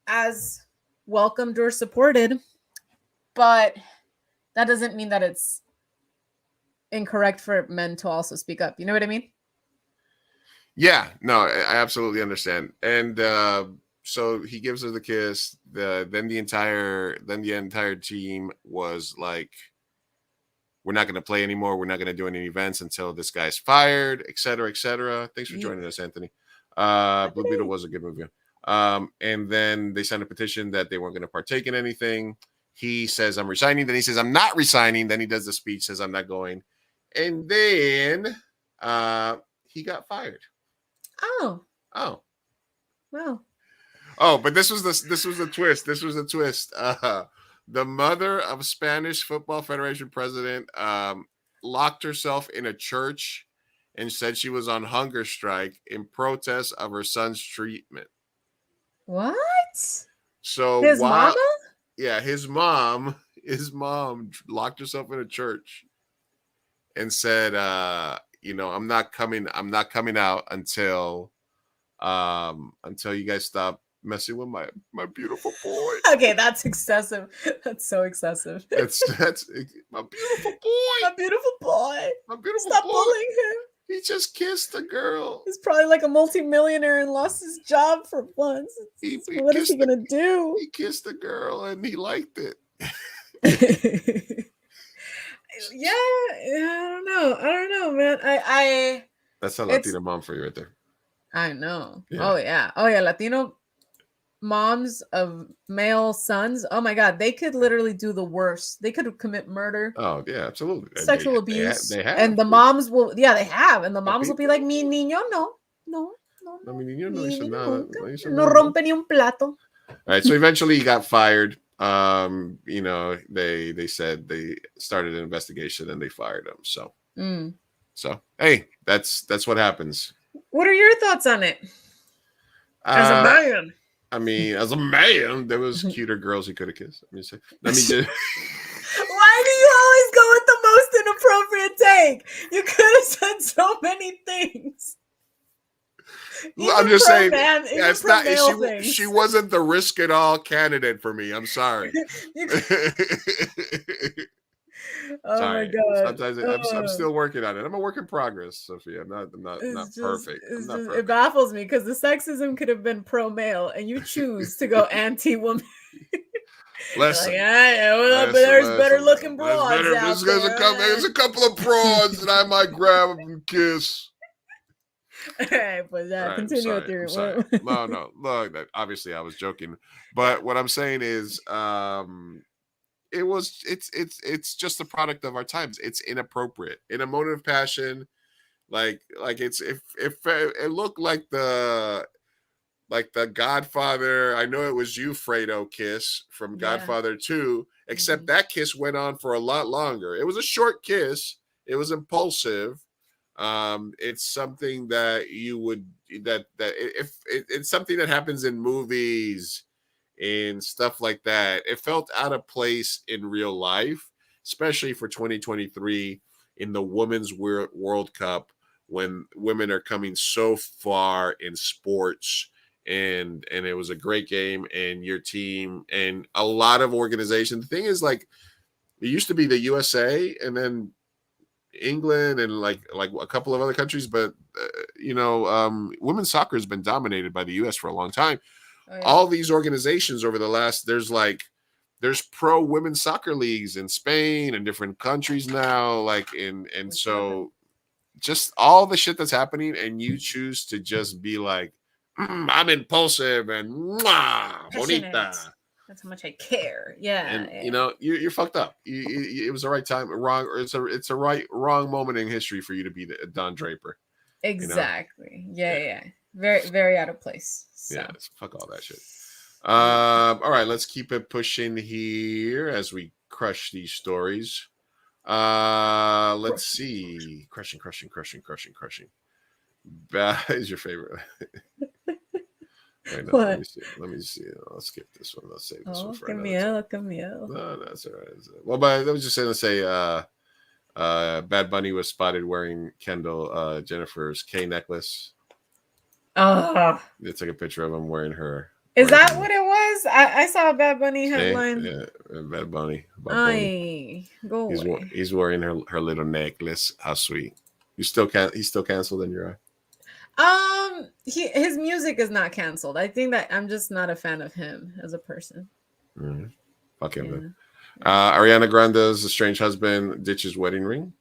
as welcomed or supported, but that doesn't mean that it's incorrect for men to also speak up. You know what I mean? Yeah, no, I absolutely understand. And so he gives her the kiss. Then the entire team was like, we're not going to play anymore. We're not going to do any events until this guy's fired, et cetera, et cetera. Thanks for joining us, Anthony. Blue Beetle was a good movie. And then they signed a petition that they weren't going to partake in anything. He says, I'm resigning. Then he says, I'm not resigning. Then he does the speech, says, I'm not going. And then he got fired. Oh. Wow. Oh, but this was the twist. This was the twist. The mother of Spanish Football Federation president locked herself in a church and said she was on hunger strike in protest of her son's treatment. What? So his mama? Yeah, his mom locked herself in a church and said, I'm not coming out until you guys stop messing with my beautiful boy. Okay, that's excessive. That's so excessive. That's my beautiful boy. My beautiful boy. My beautiful Stop boy. bullying him. He just kissed a girl. He's probably like a multimillionaire and lost his job for once. What is he gonna do? He kissed a girl and he liked it. Yeah, I don't know, man. I That's a Latina mom for you right there. I know. Yeah. Oh yeah, Latino moms of male sons. Oh my God, they could literally do the worst. They could commit murder. Oh yeah, absolutely. Sexual abuse. They have. And the moms will. Yeah, they have. And the moms will be like, "Mi niño, no. No, mi niño no hizo nada. No rompe ni un plato." All right. So eventually he got fired. They said they started an investigation and they fired him. So, So hey, that's what happens. What are your thoughts on it? As a man. I mean, as a man, there was cuter girls he could have kissed. Let me just. Why do you always go with the most inappropriate take? You could have said so many things. I'm just saying. Man, yeah, it's not. She wasn't the risk it all candidate for me. I'm sorry. Oh sorry. my God! Sometimes I'm still working on it. I'm a work in progress, Sophia. I'm not perfect. It baffles me because the sexism could have been pro male, and you choose to go anti woman. Listen, there's better looking broads out there. There's a couple of broads that I might grab and kiss. But yeah, continue with your. No. Look, obviously I was joking, but what I'm saying is, it's just a product of our times. It's inappropriate in a moment of passion, like it's if it looked like the Godfather. I know it was you, Fredo kiss from Godfather 2, except that kiss went on for a lot longer. It was a short kiss. It was impulsive. It's something that you would that if it's something that happens in movies and stuff like that. It felt out of place in real life, especially for 2023 in the Women's World Cup when women are coming so far in sports. And it was a great game, and your team and a lot of organizations. The thing is, like, it used to be the USA and then England and like a couple of other countries, but women's soccer has been dominated by the US for a long time. Oh, yeah. All these organizations over the last there's pro women's soccer leagues in Spain and different countries now, and so just all the shit that's happening, and you choose to just be like, I'm impulsive and bonita. That's how much I care. Yeah, and you're fucked up. It was the right time, wrong, or it's a wrong moment in history for you to be the Don Draper. Exactly. Yeah. Very, very out of place. So. Yeah, fuck all that shit. All right, let's keep it pushing here as we crush these stories. Let's see. Crushing. Is your favorite? Wait, no, What? Let me see. I'll skip this one. I'll save this one for Camille. No, that's all right. Well, but I was just going to say, Bad Bunny was spotted wearing Kendall Jennifer's K necklace. They took a picture of him wearing her. Is that what it was? I saw a Bad Bunny headline. Yeah, Bad Bunny. Go away. He's wearing her little necklace. How sweet. He's still canceled in your eye. His music is not canceled. I think that I'm just not a fan of him as a person. Mm-hmm. Fuck him then. Ariana Grande's estranged husband ditches wedding ring.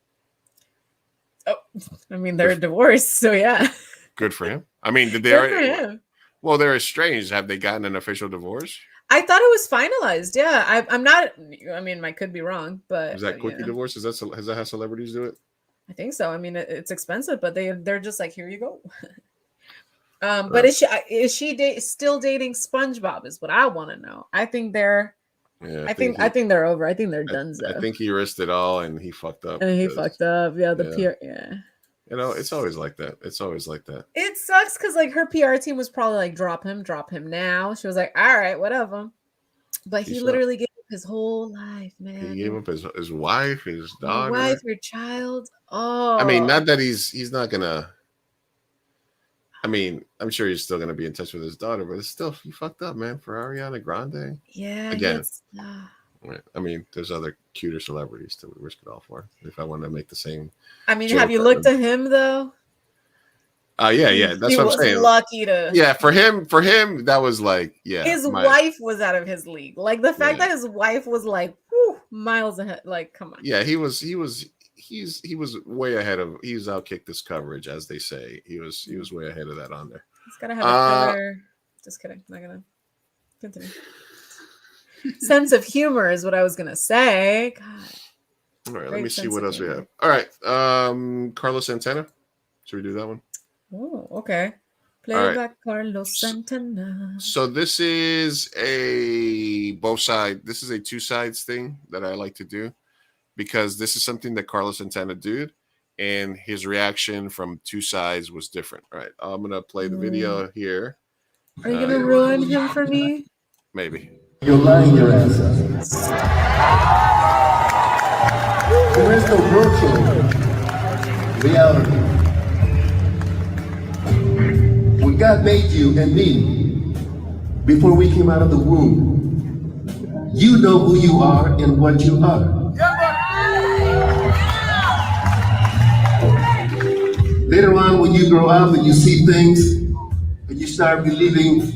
Oh, I mean, they're divorced, so yeah. Good for him. I mean, did they? Good for him. Well, they're estranged. Have they gotten an official divorce? I thought it was finalized. Yeah, I'm not. I mean, I could be wrong, but is that quickie divorce? Has that how celebrities do it? I think so. I mean, it's expensive, but they're just like, here you go. But is she still dating SpongeBob? Is what I want to know. I think they're. Yeah, I think they're over. I think they're done. I think he risked it all and he fucked up. And he fucked up. Yeah, the PR. Yeah. It's always like that. It sucks because like her PR team was probably like, drop him now. She was like, all right, whatever. But he literally gave up his whole life, man. He gave up his wife, his daughter, your child. Oh, I mean, not that he's not gonna. I mean, I'm sure he's still gonna be in touch with his daughter, but it's still, he fucked up, man. For Ariana Grande. Yeah. Again. Right. I mean, there's other cuter celebrities to risk it all for. If I want to make the same. I mean, have you looked at him though? Yeah. That's what I'm saying. Lucky to. Yeah, for him, that was like, yeah. His wife was out of his league. Like the fact that his wife was like miles ahead. Like, come on. Yeah, he was way ahead of. He's outkicked this coverage, as they say. He was way ahead of that on there. He's gotta have a killer. Just kidding. Not gonna continue. Sense of humor is what I was gonna say. God. All right, let me see what else we have. All right, Carlos Santana. Should we do that one? Oh, okay. Play back Carlos Santana. So this is a both side. This is a two sides thing that I like to do because this is something that Carlos Santana did, and his reaction from two sides was different. All right, I'm gonna play the video here. Are you gonna ruin him for me? Maybe. You're lying your ass up. There is no virtual reality. When God made you and me, before we came out of the womb, you know who you are and what you are. Later on, when you grow up and you see things, and you start believing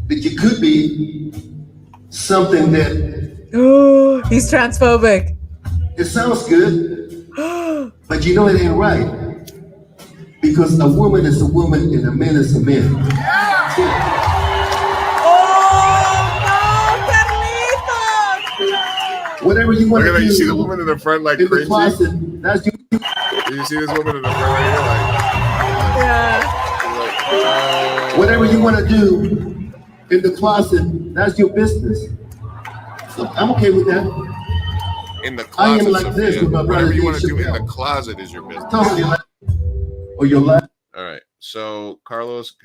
that you could be something that he's transphobic. It sounds good, but you know it ain't right. Because a woman is a woman and a man is a man. Whatever you want to do. You see the woman in the front like in crazy? The closet, that's you. You see this woman in the front right here? Like, whatever you want to do in the closet, that's your business. So I'm okay with that. in the I am closet, like this Sophia. with my brother Whatever you Dave want to do in the Chappelle. closet is your business. Totally like, or your life. All right. So Carlos,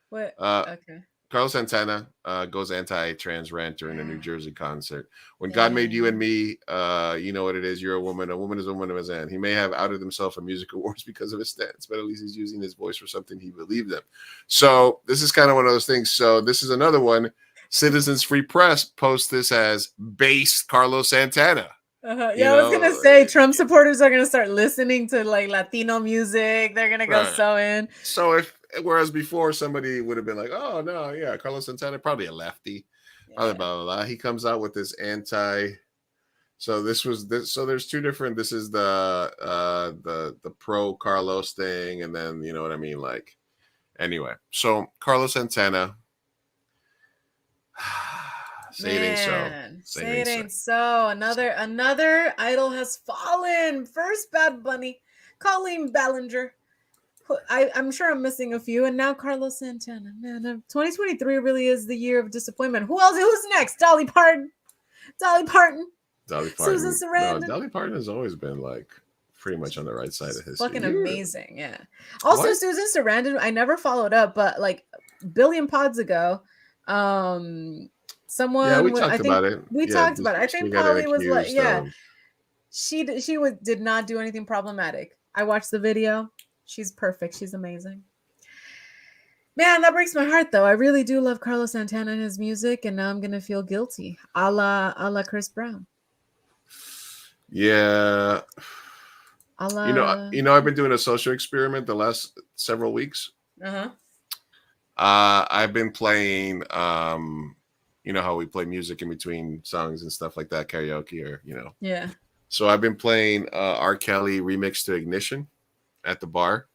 What? uh, Okay. Carlos Santana goes anti-trans rant during a New Jersey concert. When God made you and me, you know what it is. You're a woman. A woman is a woman of his hand. He may have outed himself at music awards because of his stance, but at least he's using his voice for something he believed in. So this is kind of one of those things. So this is another one. Citizens Free Press posts this as base Carlos Santana. Yeah, I was gonna say Trump supporters are gonna start listening to like Latino music. They're gonna go Right. so in. So whereas before somebody would have been like, oh no, yeah, Carlos Santana, probably a lefty, probably blah blah blah. He comes out with this anti. So this was this. So there's two different. This is the pro Carlos thing, and then you know what I mean. Like anyway, so Carlos Santana. Say it ain't so. Say it ain't so. Another idol has fallen. First Bad Bunny, Colleen Ballinger. I'm sure I'm missing a few, and now Carlos Santana. Man, 2023 really is the year of disappointment. Who else? Who's next? Dolly Parton. Susan Sarandon. No, Dolly Parton has always been like pretty much on the right side of history. Fucking amazing, yeah. Also, what? Susan Sarandon. I never followed up, but like a billion pods ago, someone. Yeah, we talked about it. We talked about it. I think Polly was like, yeah. She did not do anything problematic. I watched the video. She's perfect. She's amazing. Man, that breaks my heart though. I really do love Carlos Santana and his music, and now I'm gonna feel guilty, a la Chris Brown. Yeah. You know, I've been doing a social experiment the last several weeks. I've been playing. You know how we play music in between songs and stuff like that, karaoke or Yeah. So I've been playing R. Kelly remix to Ignition at the bar.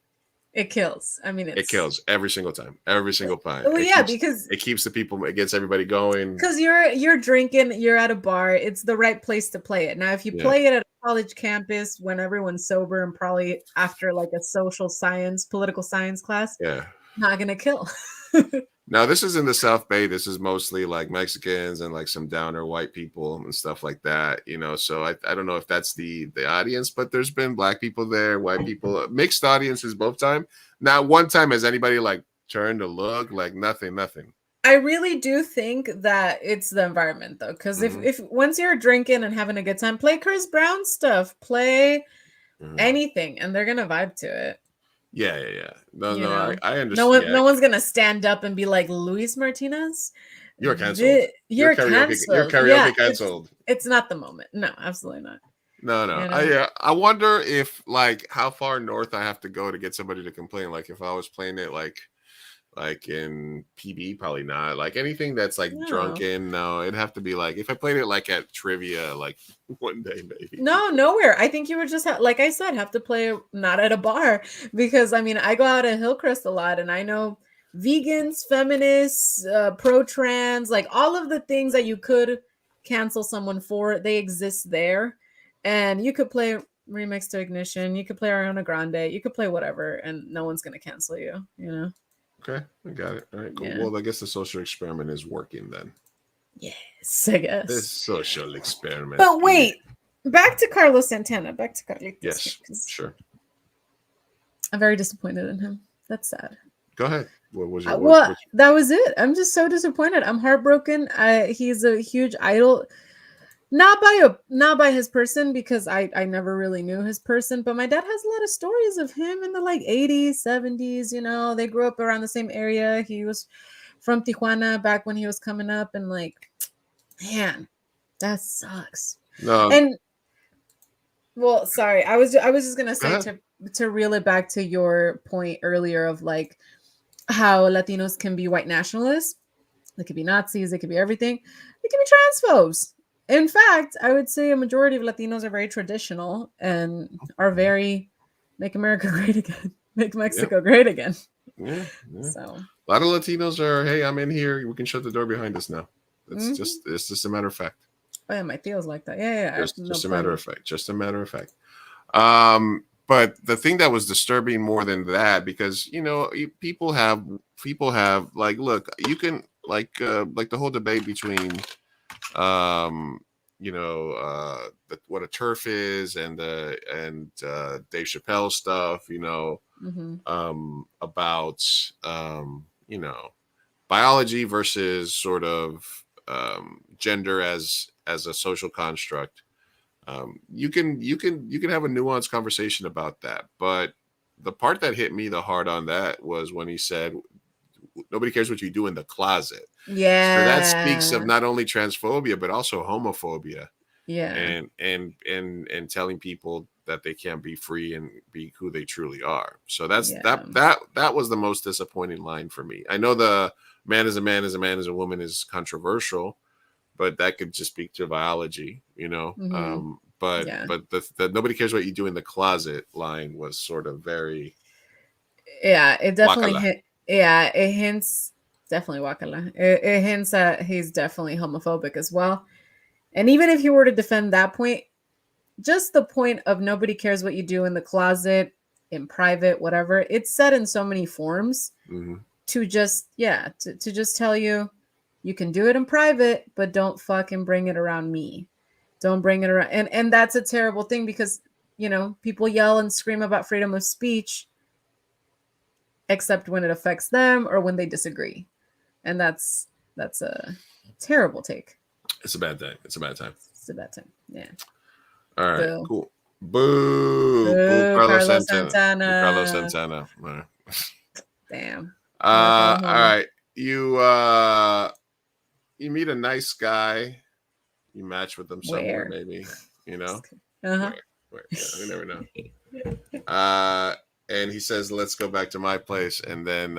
It kills. I mean, it kills every single time. Every single time. Well, yeah, because it keeps the people, it gets everybody going. Because you're drinking, you're at a bar. It's the right place to play it. Now, if you play it at a college campus when everyone's sober and probably after like a political science class, not gonna kill. Now, this is in the South Bay. This is mostly like Mexicans and like some downer white people and stuff like that, so I don't know if that's the audience, but there's been black people there, white people, mixed audiences both time. Not one time has anybody like turned to look, like nothing. I really do think that it's the environment though, because if once you're drinking and having a good time, play Chris Brown stuff, play anything, and they're gonna vibe to it. Yeah. No, I understand. No one's gonna stand up and be like, Luis Martinez, you're canceled. You're canceled. You're karaoke canceled. It's not the moment. No, absolutely not. No. I wonder if like how far north I have to go to get somebody to complain. Like if I was playing it like in PB, probably not. Like anything that's like drunken, no. It'd have to be like if I played it like at trivia, like one day maybe. No, nowhere. I think you would just like I said, have to play not at a bar, because I mean I go out at Hillcrest a lot, and I know vegans, feminists, pro-trans, like all of the things that you could cancel someone for, they exist there, and you could play Remix to Ignition, you could play Ariana Grande, you could play whatever, and no one's gonna cancel you. Okay, I got it. All right, cool. Yeah. Well, I guess the social experiment is working then. Yes, I guess. This social experiment. But wait, back to Carlos Santana. Back to Carlitos. Yes, sure. I'm very disappointed in him. That's sad. Go ahead. What was your? That was it. I'm just so disappointed. I'm heartbroken. He's a huge idol. Not by his person, because I never really knew his person, but my dad has a lot of stories of him in the like 80s, 70s, they grew up around the same area. He was from Tijuana back when he was coming up, and like, man, that sucks. No. And well, sorry, I was just gonna say to reel it back to your point earlier of like how Latinos can be white nationalists, they could be Nazis, they could be everything, they can be transphobes. In fact, I would say a majority of Latinos are very traditional and are very make America great again, make Mexico great again. Yeah. So a lot of Latinos are, hey, I'm in here. We can shut the door behind us now. It's just a matter of fact. Oh, yeah, my feels like that. Yeah. Just a matter of fact. Just a matter of fact. But the thing that was disturbing more than that, because people have like, look, you can like the whole debate between what a turf is, and Dave Chappelle stuff, about biology versus sort of gender as a social construct. You can have a nuanced conversation about that, but the part that hit me the hard on that was when he said, "Nobody cares what you do in the closet." Yeah. So that speaks of not only transphobia but also homophobia. Yeah. And telling people that they can't be free and be who they truly are. So that's Yeah. that was the most disappointing line for me. I know the man is a man is a man is a woman is controversial, but that could just speak to biology, But Yeah. the nobody cares what you do in the closet line was sort of very it definitely wakala. it hints definitely wakala. It hints that he's definitely homophobic as well. And even if you were to defend that point, just the point of nobody cares what you do in the closet, in private, whatever, it's said in so many forms to just to just tell you can do it in private, but don't fucking bring it around me. Don't bring it around. And that's a terrible thing because people yell and scream about freedom of speech except when it affects them or when they disagree. And that's a terrible take. It's a bad thing. It's a bad time. It's a bad time. Yeah. All right. Boo. Cool. Boo. Boo. Carlos Santana. Boo, Carlos Santana. All right. Damn. All right. You meet a nice guy. You match with them somewhere, maybe. Uh-huh. Where? Yeah, we never know. And he says, "Let's go back to my place." And then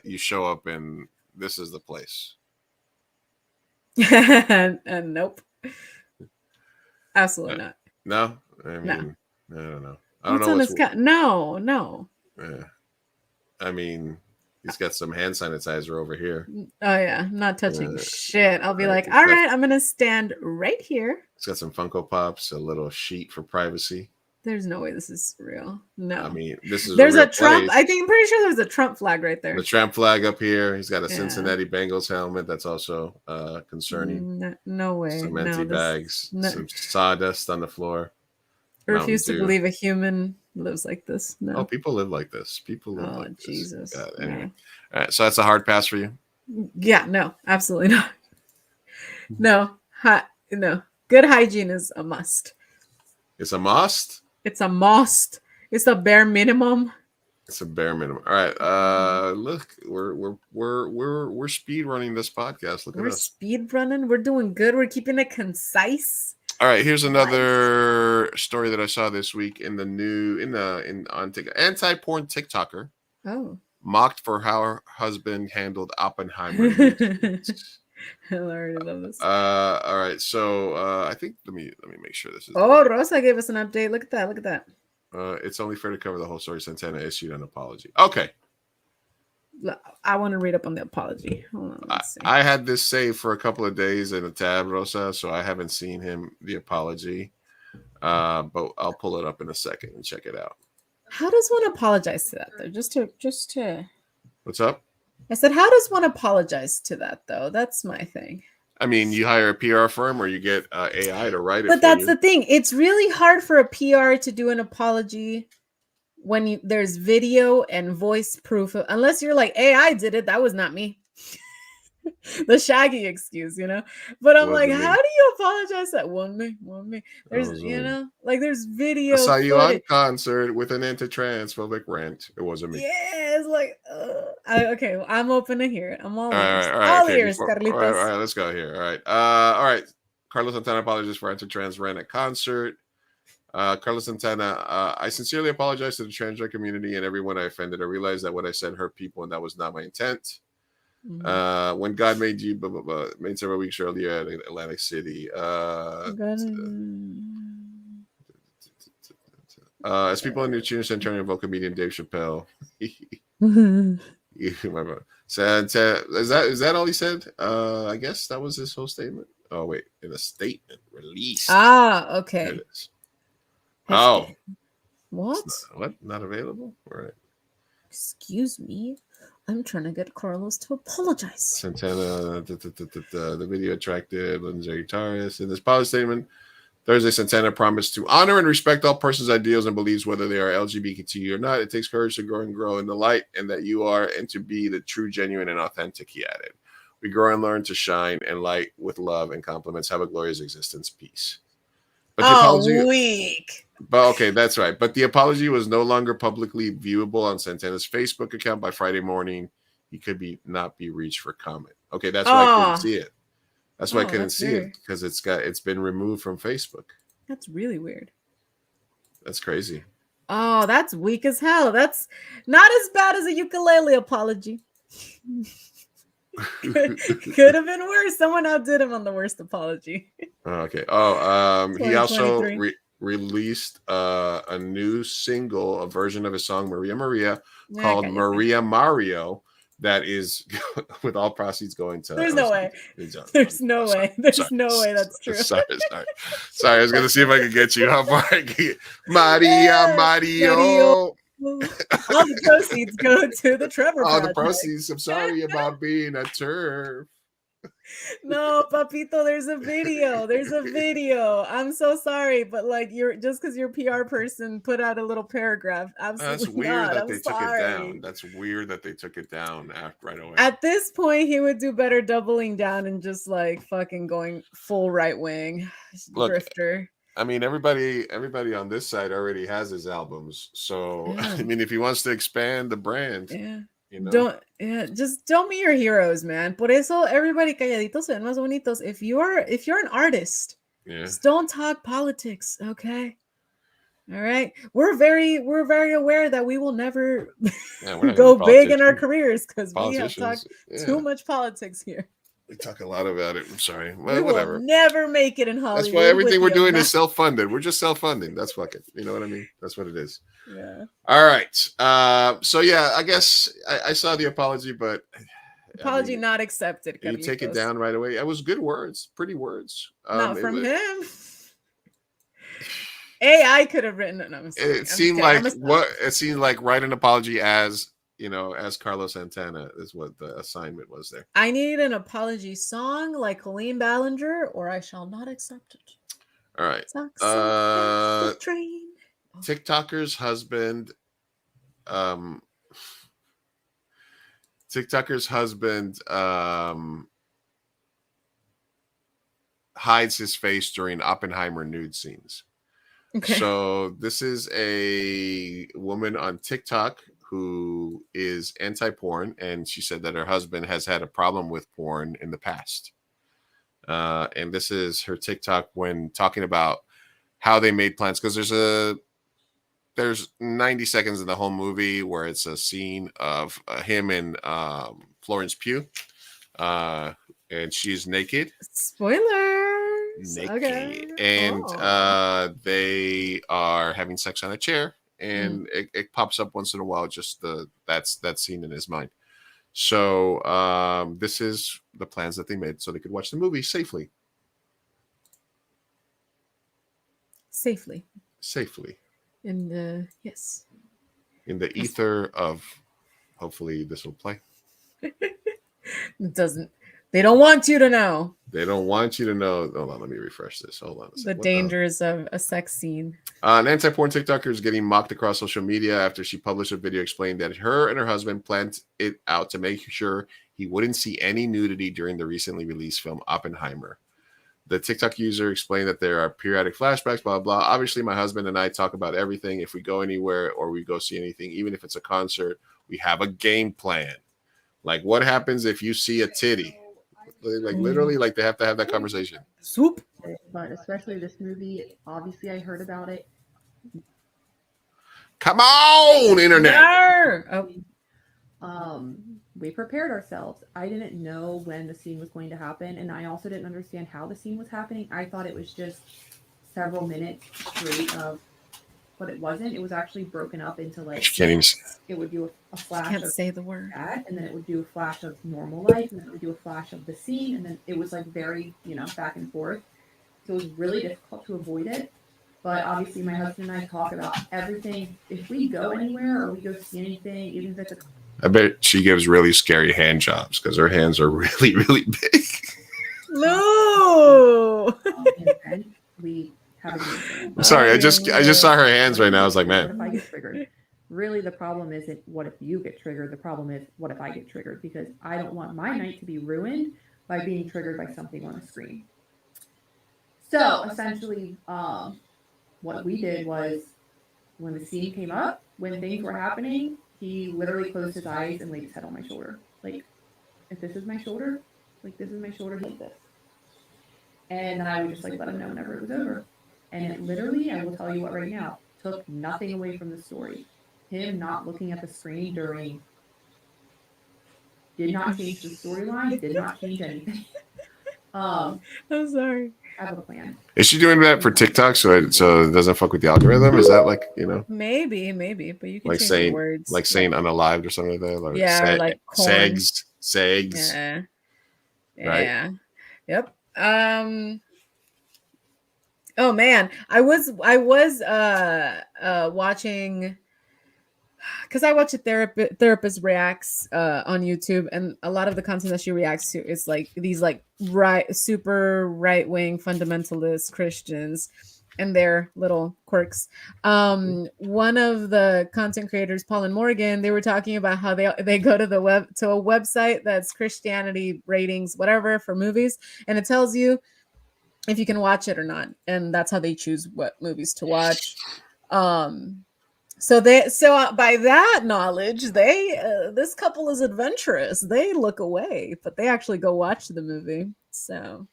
you show up, and this is the place. and nope. Absolutely not. No, I mean, no. I don't know. No. Yeah. I mean, he's got some hand sanitizer over here. Oh yeah, not touching shit. I'll be like, all right, I'm gonna stand right here. He's got some Funko Pops, a little sheet for privacy. There's no way this is real. No. I mean, this is there's a Trump. place. I'm pretty sure there's a Trump flag right there. The Trump flag up here. He's got a Cincinnati Bengals helmet. That's also concerning. No way. Some empty bags. Some sawdust on the floor. I refuse to believe a human lives like this. No. Oh, people live like this. People live like this. Jesus. God, anyway. All right. So that's a hard pass for you. Yeah. No. Absolutely not. No. No. Good hygiene is a must. It's a must. It's a must. It's the bare minimum. It's a bare minimum. All right. Look, we're speed running this podcast. Look at us. We're speed running. We're doing good. We're keeping it concise. All right. Here's another story that I saw this week in the on TikTok. Anti-porn TikToker. Oh. Mocked for how her husband handled Oppenheimer. I already love this. All right. So I think let me make sure this is. Oh, Rosa gave us an update. Look at that. Look at that. It's only fair to cover the whole story. Santana issued an apology. Okay. I want to read up on the apology. Hold on, let's see. I had this saved for a couple of days in a tab, Rosa, so I haven't seen the apology. But I'll pull it up in a second and check it out. How does one apologize to that though? Just to. What's up? I said, how does one apologize to that though? That's my thing. I mean, you hire a PR firm or you get AI to write it. But that's the thing. It's really hard for a PR to do an apology when there's video and voice proof. Unless you're like, AI did it. That was not me. The Shaggy excuse, But I'm like, how do you apologize? That one me. There's, there's video. I saw you on concert with an anti-transphobic rant. It wasn't me. Yeah, it's like, okay, well, I'm open to hear it. I'm all ears. All right, all ears, Carlitos. All right, let's go here. All right. Carlos Santana apologizes for anti-trans rant at concert. Carlos Santana, I sincerely apologize to the transgender community and everyone I offended. I realized that what I said hurt people and that was not my intent. Mm-hmm. When God made you, made several weeks earlier at Atlantic City. As people in the Tune Center invoke comedian Dave Chappelle. Is that all he said? I guess that was his whole statement. Oh wait, in a statement released. Okay. There it is. Oh, what? What? Not available? All right. Excuse me. I'm trying to get Carlos to apologize. Santana, the video attracted legendary guitarist. In this policy statement, Thursday, Santana promised to honor and respect all persons' ideals and beliefs, whether they are LGBT or not. It takes courage to grow in the light, and that you are, and to be the true, genuine, and authentic, he added. We grow and learn to shine and light with love and compliments. Have a glorious existence. Peace. But the apology, weak. But okay, that's right. But the apology was no longer publicly viewable on Santana's Facebook account by Friday morning. He could not be reached for comment. Okay, that's why I couldn't see it. That's why I couldn't see it, because it's been removed from Facebook. That's really weird. That's crazy. Oh, that's weak as hell. That's not as bad as a ukulele apology. Could have been worse. Someone outdid him on the worst apology. Okay. Oh, he also released a new single, a version of his song Maria Maria called Maria Mario. That is with all proceeds going to. There's no way. There's no way. There's no way that's true. Sorry. I was gonna see if I could get you. How far I can get. Maria Mario. All the proceeds go to the Trevor Project. All the proceeds. I'm sorry about being a turf. No, Papito, there's a video. I'm so sorry, but like you're just because your PR person put out a little paragraph. Absolutely. That's weird that they took it down. That's weird that they took it down right away. At this point, he would do better doubling down and just like fucking going full right wing drifter. I mean, everybody on this side already has his albums. So I mean, if he wants to expand the brand, you know, just don't be your heroes, man. Por eso everybody calladitos se ven más bonitos. If you're an artist, just don't talk politics, okay? All right. We're very aware that we will never go big in our careers because we have talked too much politics here. We talk a lot about it. I'm sorry. Well, whatever. Will never make it in Hollywood. That's why everything we're doing is self-funded. We're just self-funding. That's fucking. You know what I mean? That's what it is. Yeah. All right. So yeah, I guess I saw the apology, but apology not accepted. You take it down right away. It was good words, pretty words. Not from him. AI could have written it. No, it seemed like write an apology as. You know, as Carlos Santana is what the assignment was there. I need an apology song like Colleen Ballinger, or I shall not accept it. All right. TikToker's husband. Hides his face during Oppenheimer nude scenes. Okay. So this is a woman on TikTok who is anti-porn, and she said that her husband has had a problem with porn in the past. And this is her TikTok when talking about how they made plans, because there's 90 seconds in the whole movie where it's a scene of him and Florence Pugh, and she's naked. Spoilers. Naked. Okay. And they are having sex on a chair. And it pops up once in a while, just that scene in his mind. So this is the plans that they made so they could watch the movie safely. Safely. In yes. In the ether of hopefully this will play. It doesn't. They don't want you to know. They don't want you to know. Hold on, let me refresh this. Hold on. The dangers of a sex scene. An anti-porn TikToker is getting mocked across social media after she published a video explaining that her and her husband planned it out to make sure he wouldn't see any nudity during the recently released film Oppenheimer. The TikTok user explained that there are periodic flashbacks, blah, blah. Obviously, my husband and I talk about everything. If we go anywhere or we go see anything, even if it's a concert, we have a game plan. Like, what happens if you see a titty? Like literally, like they have to have that conversation. Swoop. But especially this movie, obviously I heard about it. Come on, internet. We prepared ourselves. I didn't know when the scene was going to happen, and I also didn't understand how the scene was happening. I thought it was just several minutes straight of, but it wasn't. It was actually broken up into like it would do a flash. Can't say the word. That, and then it would do a flash of normal life, and then it would do a flash of the scene, and then it was like very, back and forth. So it was really difficult to avoid it. But obviously, my husband and I talk about everything. If we go anywhere or we go see anything, even if it's I bet she gives really scary hand jobs because her hands are really, really big. No. We have a game plan. I'm sorry. I just saw her hands right now. I was like, What if man. I get triggered? Really, the problem isn't what if you get triggered. The problem is what if I get triggered, because I don't want my night to be ruined by being triggered by something on a screen. So essentially, what we did was when the scene came up, when things were happening, he literally closed his eyes and laid his head on my shoulder. Like, if this is my shoulder, like this is my shoulder, he did this. And then I would just like let him know whenever it was over. And it literally, I will tell you what right now, took nothing away from the story. Him not looking at the screen during did not change the storyline, did not change anything. I'm sorry. I have a plan. Is she doing that for TikTok so it doesn't fuck with the algorithm? Is that like, Maybe, but you can like change saying the words. like saying unalived or something like that? Or Yeah, or like corn. segs. Yeah. Right? Yeah. Yep. Oh man, I was watching, because I watch a therapist reacts on YouTube, and a lot of the content that she reacts to is like these like super right wing fundamentalist Christians and their little quirks. One of the content creators, Paul and Morgan, they were talking about how they go to a website that's Christianity ratings, whatever, for movies, and it tells you if you can watch it or not, and that's how they choose what movies to watch. So by that knowledge, this couple is adventurous. They look away, but they actually go watch the movie. So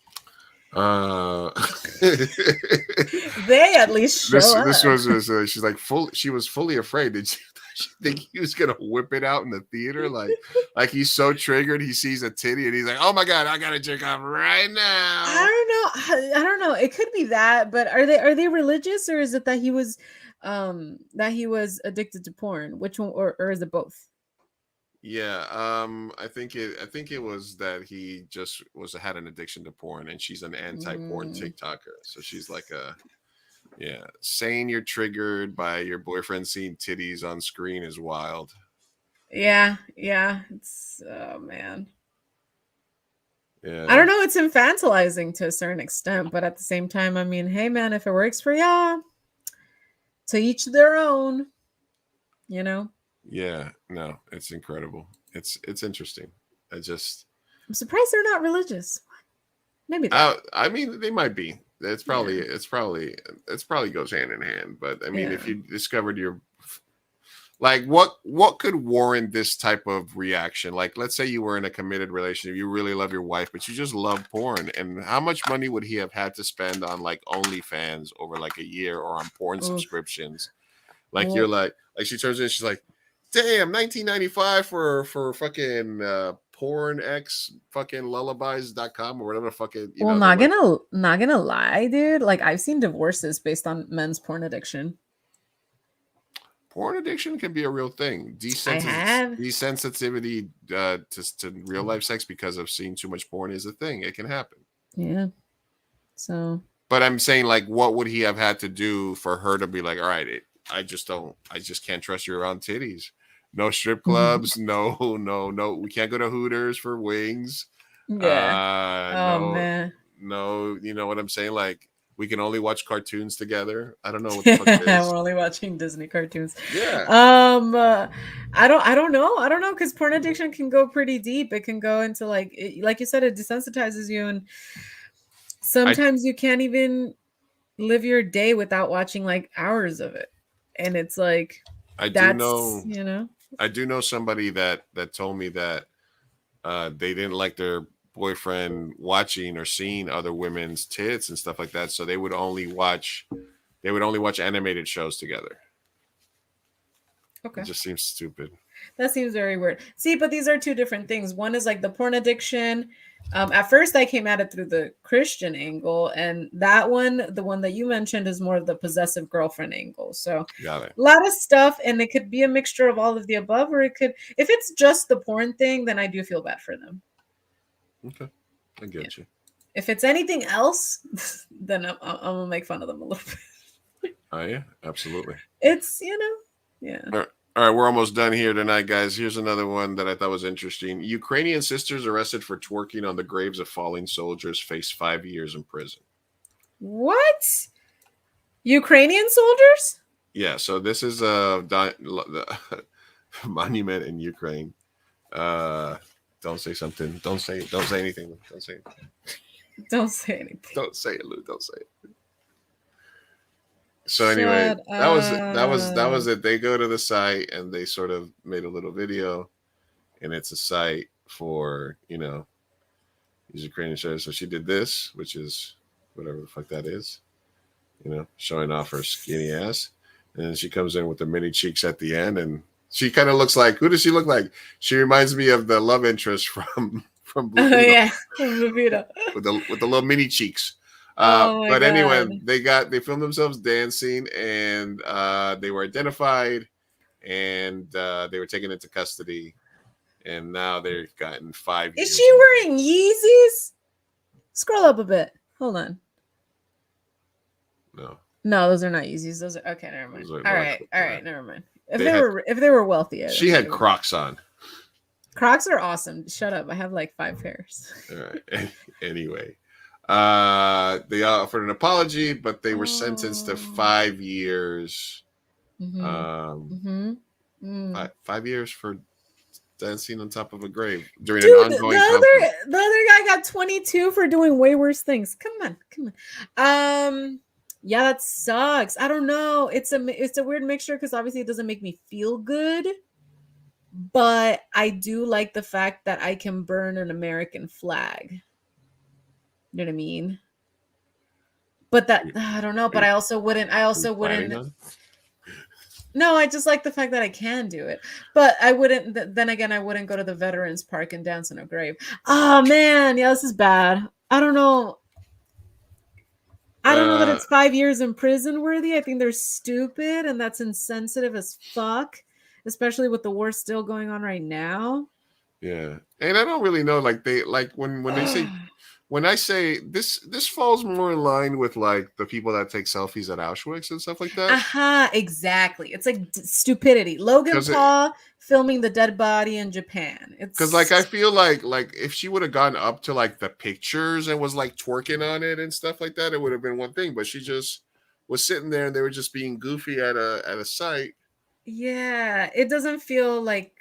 they at least show up. This was she's like she was fully afraid. Did she think he was gonna whip it out in the theater? Like he's so triggered, he sees a titty and he's like, oh my god, I gotta jerk off right now. I don't know. It could be that, but are they religious, or is it that he was addicted to porn? Which one, or is it both? Yeah, I think it was that he just had an addiction to porn, and she's an anti-porn TikToker. So she's like saying you're triggered by your boyfriend seeing titties on screen is wild. Yeah, it's oh man. Yeah. I don't know, it's infantilizing to a certain extent, but at the same time, I mean, hey man, if it works for y'all, to each their own, you know. Yeah, no, it's incredible. It's interesting. I'm surprised they're not religious. Maybe I mean, they might be. It's probably goes hand in hand. But I mean, if you discovered your like what could warrant this type of reaction? Like, let's say you were in a committed relationship, you really love your wife, but you just love porn. And how much money would he have had to spend on like OnlyFans over like a year, or on porn subscriptions? Like you're like she turns in, she's like, damn, $19.95 for fucking porn x fucking lullabies.com or whatever fucking not gonna lie, dude. Like, I've seen divorces based on men's porn addiction. Porn addiction can be a real thing. Desensitivity to real life sex because of seeing too much porn is a thing. It can happen. Yeah. So. But I'm saying, like, what would he have had to do for her to be like, all right, I just can't trust you around titties. No strip clubs. No. We can't go to Hooters for wings. Yeah. Man. No, you know what I'm saying? Like, we can only watch cartoons together. I don't know what the fuck it is. We're only watching Disney cartoons. Yeah. I don't know, because porn addiction can go pretty deep. It can go into like you said, it desensitizes you, and sometimes you can't even live your day without watching like hours of it. And it's like I do know somebody that told me that they didn't like their boyfriend watching or seeing other women's tits and stuff like that, so they would only watch animated shows together. Okay. It just seems stupid. That seems very weird. See, but these are two different things. One is like the porn addiction. At first I came at it through the Christian angle, and that one, the one that you mentioned, is more of the possessive girlfriend angle. So got it. A lot of stuff, and it could be a mixture of all of the above, or it could, if it's just the porn thing, then I do feel bad for them. Okay, I get you. If it's anything else, then I'm gonna make fun of them a little bit. Oh yeah, absolutely. It's yeah. All right, we're almost done here tonight, guys. Here's another one that I thought was interesting. Ukrainian sisters arrested for twerking on the graves of fallen soldiers face 5 years in prison. What? Ukrainian soldiers? Yeah, so this is a monument in Ukraine. Don't say something. Don't say anything. Don't say anything. Don't say anything. Don't say it, Lou. Don't say it. So anyway, that was it. They go to the site and they sort of made a little video, and it's a site for these Ukrainian shows. So she did this, which is whatever the fuck that is, showing off her skinny ass, and then she comes in with the mini cheeks at the end, and she kind of looks like, who does she look like? She reminds me of the love interest from Blue Beetle. Oh yeah, Blue Beetle. with the little mini cheeks. But anyway, they filmed themselves dancing, and they were identified, and they were taken into custody, and now they've gotten 5 years. Is she wearing Yeezys? Scroll up a bit. Hold on. No, those are not Yeezys. Those are okay. Never mind. All right, never mind. If they were wealthy, she had Crocs on. Crocs are awesome. Shut up. I have like 5 pairs. All right. Anyway. They offered an apology, but they were sentenced to 5 years. 5 years for dancing on top of a grave during an ongoing conflict. The other guy got 22 for doing way worse things. Come on. Yeah, that sucks. I don't know. It's a weird mixture because obviously it doesn't make me feel good, but I do like the fact that I can burn an American flag. You know what I mean? But that I don't know. But I also wouldn't. No, I just like the fact that I can do it. But I wouldn't. Then again, I wouldn't go to the Veterans Park and dance on a grave. Oh man, yeah, this is bad. I don't know. I don't know that it's 5 years in prison worthy. I think they're stupid, and that's insensitive as fuck, especially with the war still going on right now. Yeah, and I don't really know. Like when they say. When I say this falls more in line with like the people that take selfies at Auschwitz and stuff like that. Exactly. It's like stupidity. Logan Paul filming the dead body in Japan. Because like I feel like if she would have gone up to like the pictures and was like twerking on it and stuff like that, it would have been one thing. But she just was sitting there and they were just being goofy at a site. Yeah, it doesn't feel like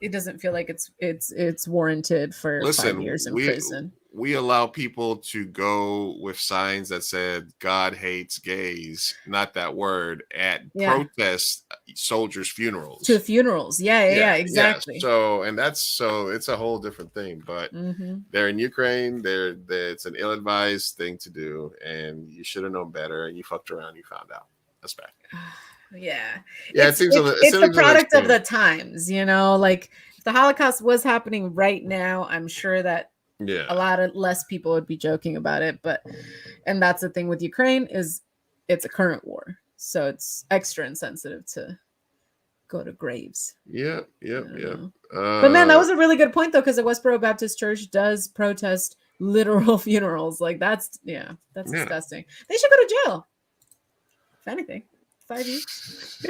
it's warranted for 5 years in prison. We allow people to go with signs that said "God hates gays," not that word, at protest soldiers' funerals. To funerals, yeah, exactly. Yeah. So it's a whole different thing. But they're in Ukraine. It's an ill-advised thing to do, and you should have known better. And you fucked around. You found out. That's bad. Yeah. It seems it's the product of the times. Like if the Holocaust was happening right now, I'm sure that. Yeah, a lot of less people would be joking about it, and that's the thing with Ukraine is it's a current war, so it's extra insensitive to go to graves. Yeah. But man, that was a really good point though, because the Westboro Baptist Church does protest literal funerals. Like that's disgusting. They should go to jail. If anything. 5 years.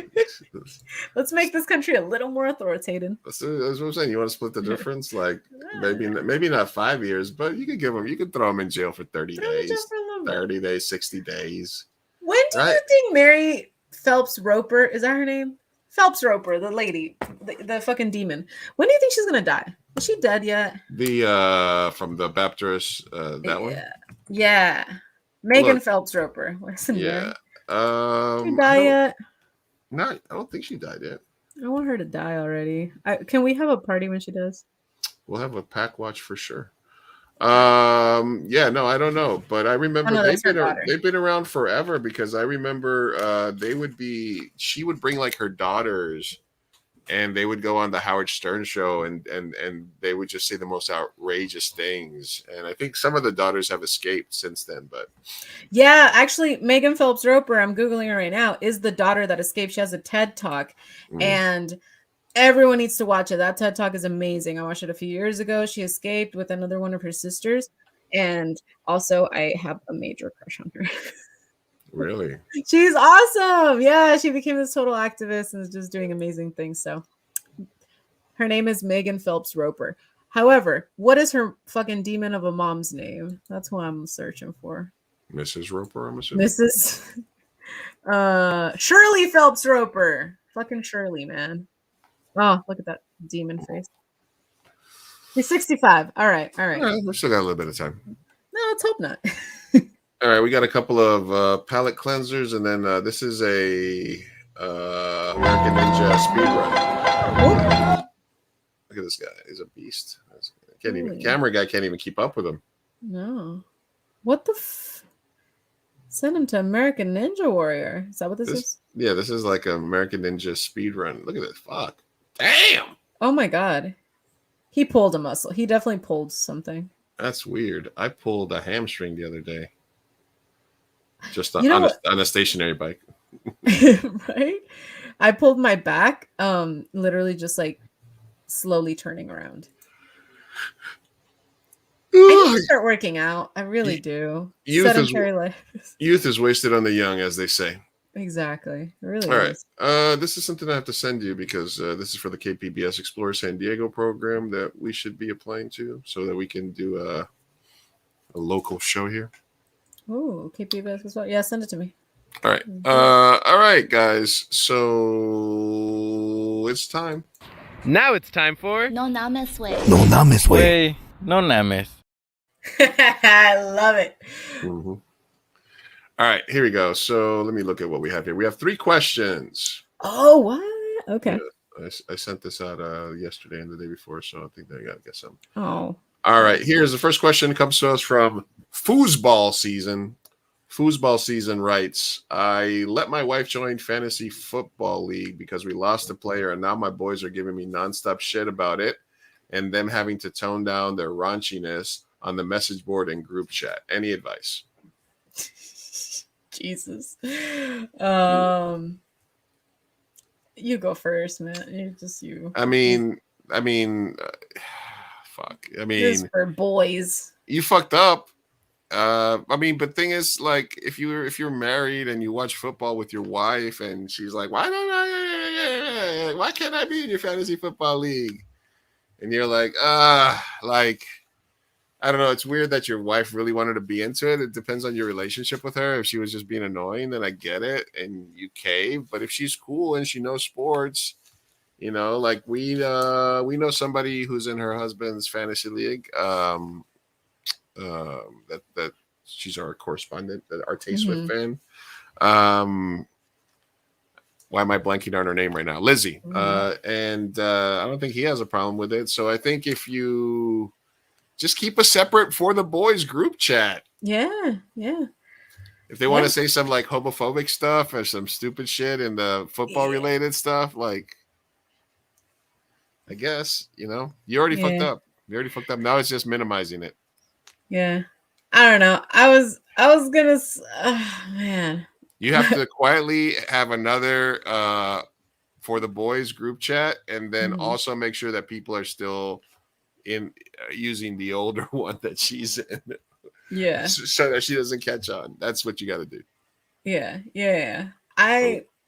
Let's make this country a little more authoritative. That's what I'm saying. You want to split the difference? Like maybe not 5 years, but you could throw them in jail for 30 days. 30 days, 60 days. When do you think Mary Phelps Roper, is that her name? Phelps Roper, the lady, the fucking demon. When do you think she's gonna die? Is she dead yet? The from the Baptist one? Yeah. Megan Phelps Roper. What's the name? She die yet? No, I don't think she died yet. I want her to die already. Can we have a party when she does? We'll have a pack watch for sure. Yeah, no, I don't know, but I remember they've been around forever because I remember she would bring like her daughters and they would go on the Howard Stern show and they would just say the most outrageous things. And I think some of the daughters have escaped since then, but yeah, actually Megan Phelps Roper, I'm Googling her right now, is the daughter that escaped. She has a TED Talk and everyone needs to watch it. That TED Talk is amazing. I watched it a few years ago. She escaped with another one of her sisters. And also I have a major crush on her. Really? She's awesome. Yeah, she became this total activist and is just doing amazing things. So her name is Megan Phelps Roper. However, what is her fucking demon of a mom's name? That's who I'm searching for. Mrs. Roper, I'm assuming. Mrs. Shirley Phelps Roper. Fucking Shirley, man. Oh, look at that demon face. He's 65. All right. All right, we still got a little bit of time. No, let's hope not. All right, we got a couple of palette cleansers, and then this is a American Ninja speed run. Look at this guy; he's a beast. Can't even camera guy can't even keep up with him. No. What the? Send him to American Ninja Warrior. Is that what this is? Yeah, this is like an American Ninja speed run. Look at this. Fuck. Damn. Oh my god. He pulled a muscle. He definitely pulled something. That's weird. I pulled a hamstring the other day. Just You know on a stationary bike. Right? I pulled my back, literally just like slowly turning around. I need to start working out. I really do. Sedentary life. Youth is wasted on the young, as they say. Exactly. It really All is. right. This is something I have to send you because this is for the KPBS Explore San Diego program that we should be applying to so that we can do a local show here. Oh, KPBS as well. Yeah, send it to me. All right. All right, guys. So it's time. Now it's time for No Names Way. No Names Way. No Names. I love it. Mm-hmm. All right, here we go. So let me look at what we have here. We have 3 questions. Oh, what? Okay. Yeah, I sent this out yesterday and the day before, so I think I got to get some. Oh. All right, here's the first question. It comes to us from Foosball Season. Foosball Season writes, I let my wife join Fantasy Football League because we lost a player, and now my boys are giving me nonstop shit about it and them having to tone down their raunchiness on the message board and group chat. Any advice? Jesus. You go first, man. You. I mean, fuck. I mean, this is for boys. You fucked up. I mean, but thing is, like, if you're married and you watch football with your wife, and she's like, why can't I be in your fantasy football league? And you're like, like, I don't know. It's weird that your wife really wanted to be into it. It depends on your relationship with her. If she was just being annoying, then I get it, and you cave. But if she's cool and she knows sports, you know, like we know somebody who's in her husband's fantasy league. That she's our correspondent, our Taste with fan. Why am I blanking on her name right now? Lizzie. And I don't think he has a problem with it. So I think if you just keep a separate For the Boys group chat. Yeah. If they want to say some like homophobic stuff or some stupid shit in the football related stuff, like, I guess, you know, you already fucked up. You already fucked up. Now it's just minimizing it. Yeah. I don't know. I was gonna, man. You have to quietly have another For the Boys group chat, and then also make sure that people are still in using the older one that she's in. Yeah. So that she doesn't catch on. That's what you got to do. Yeah.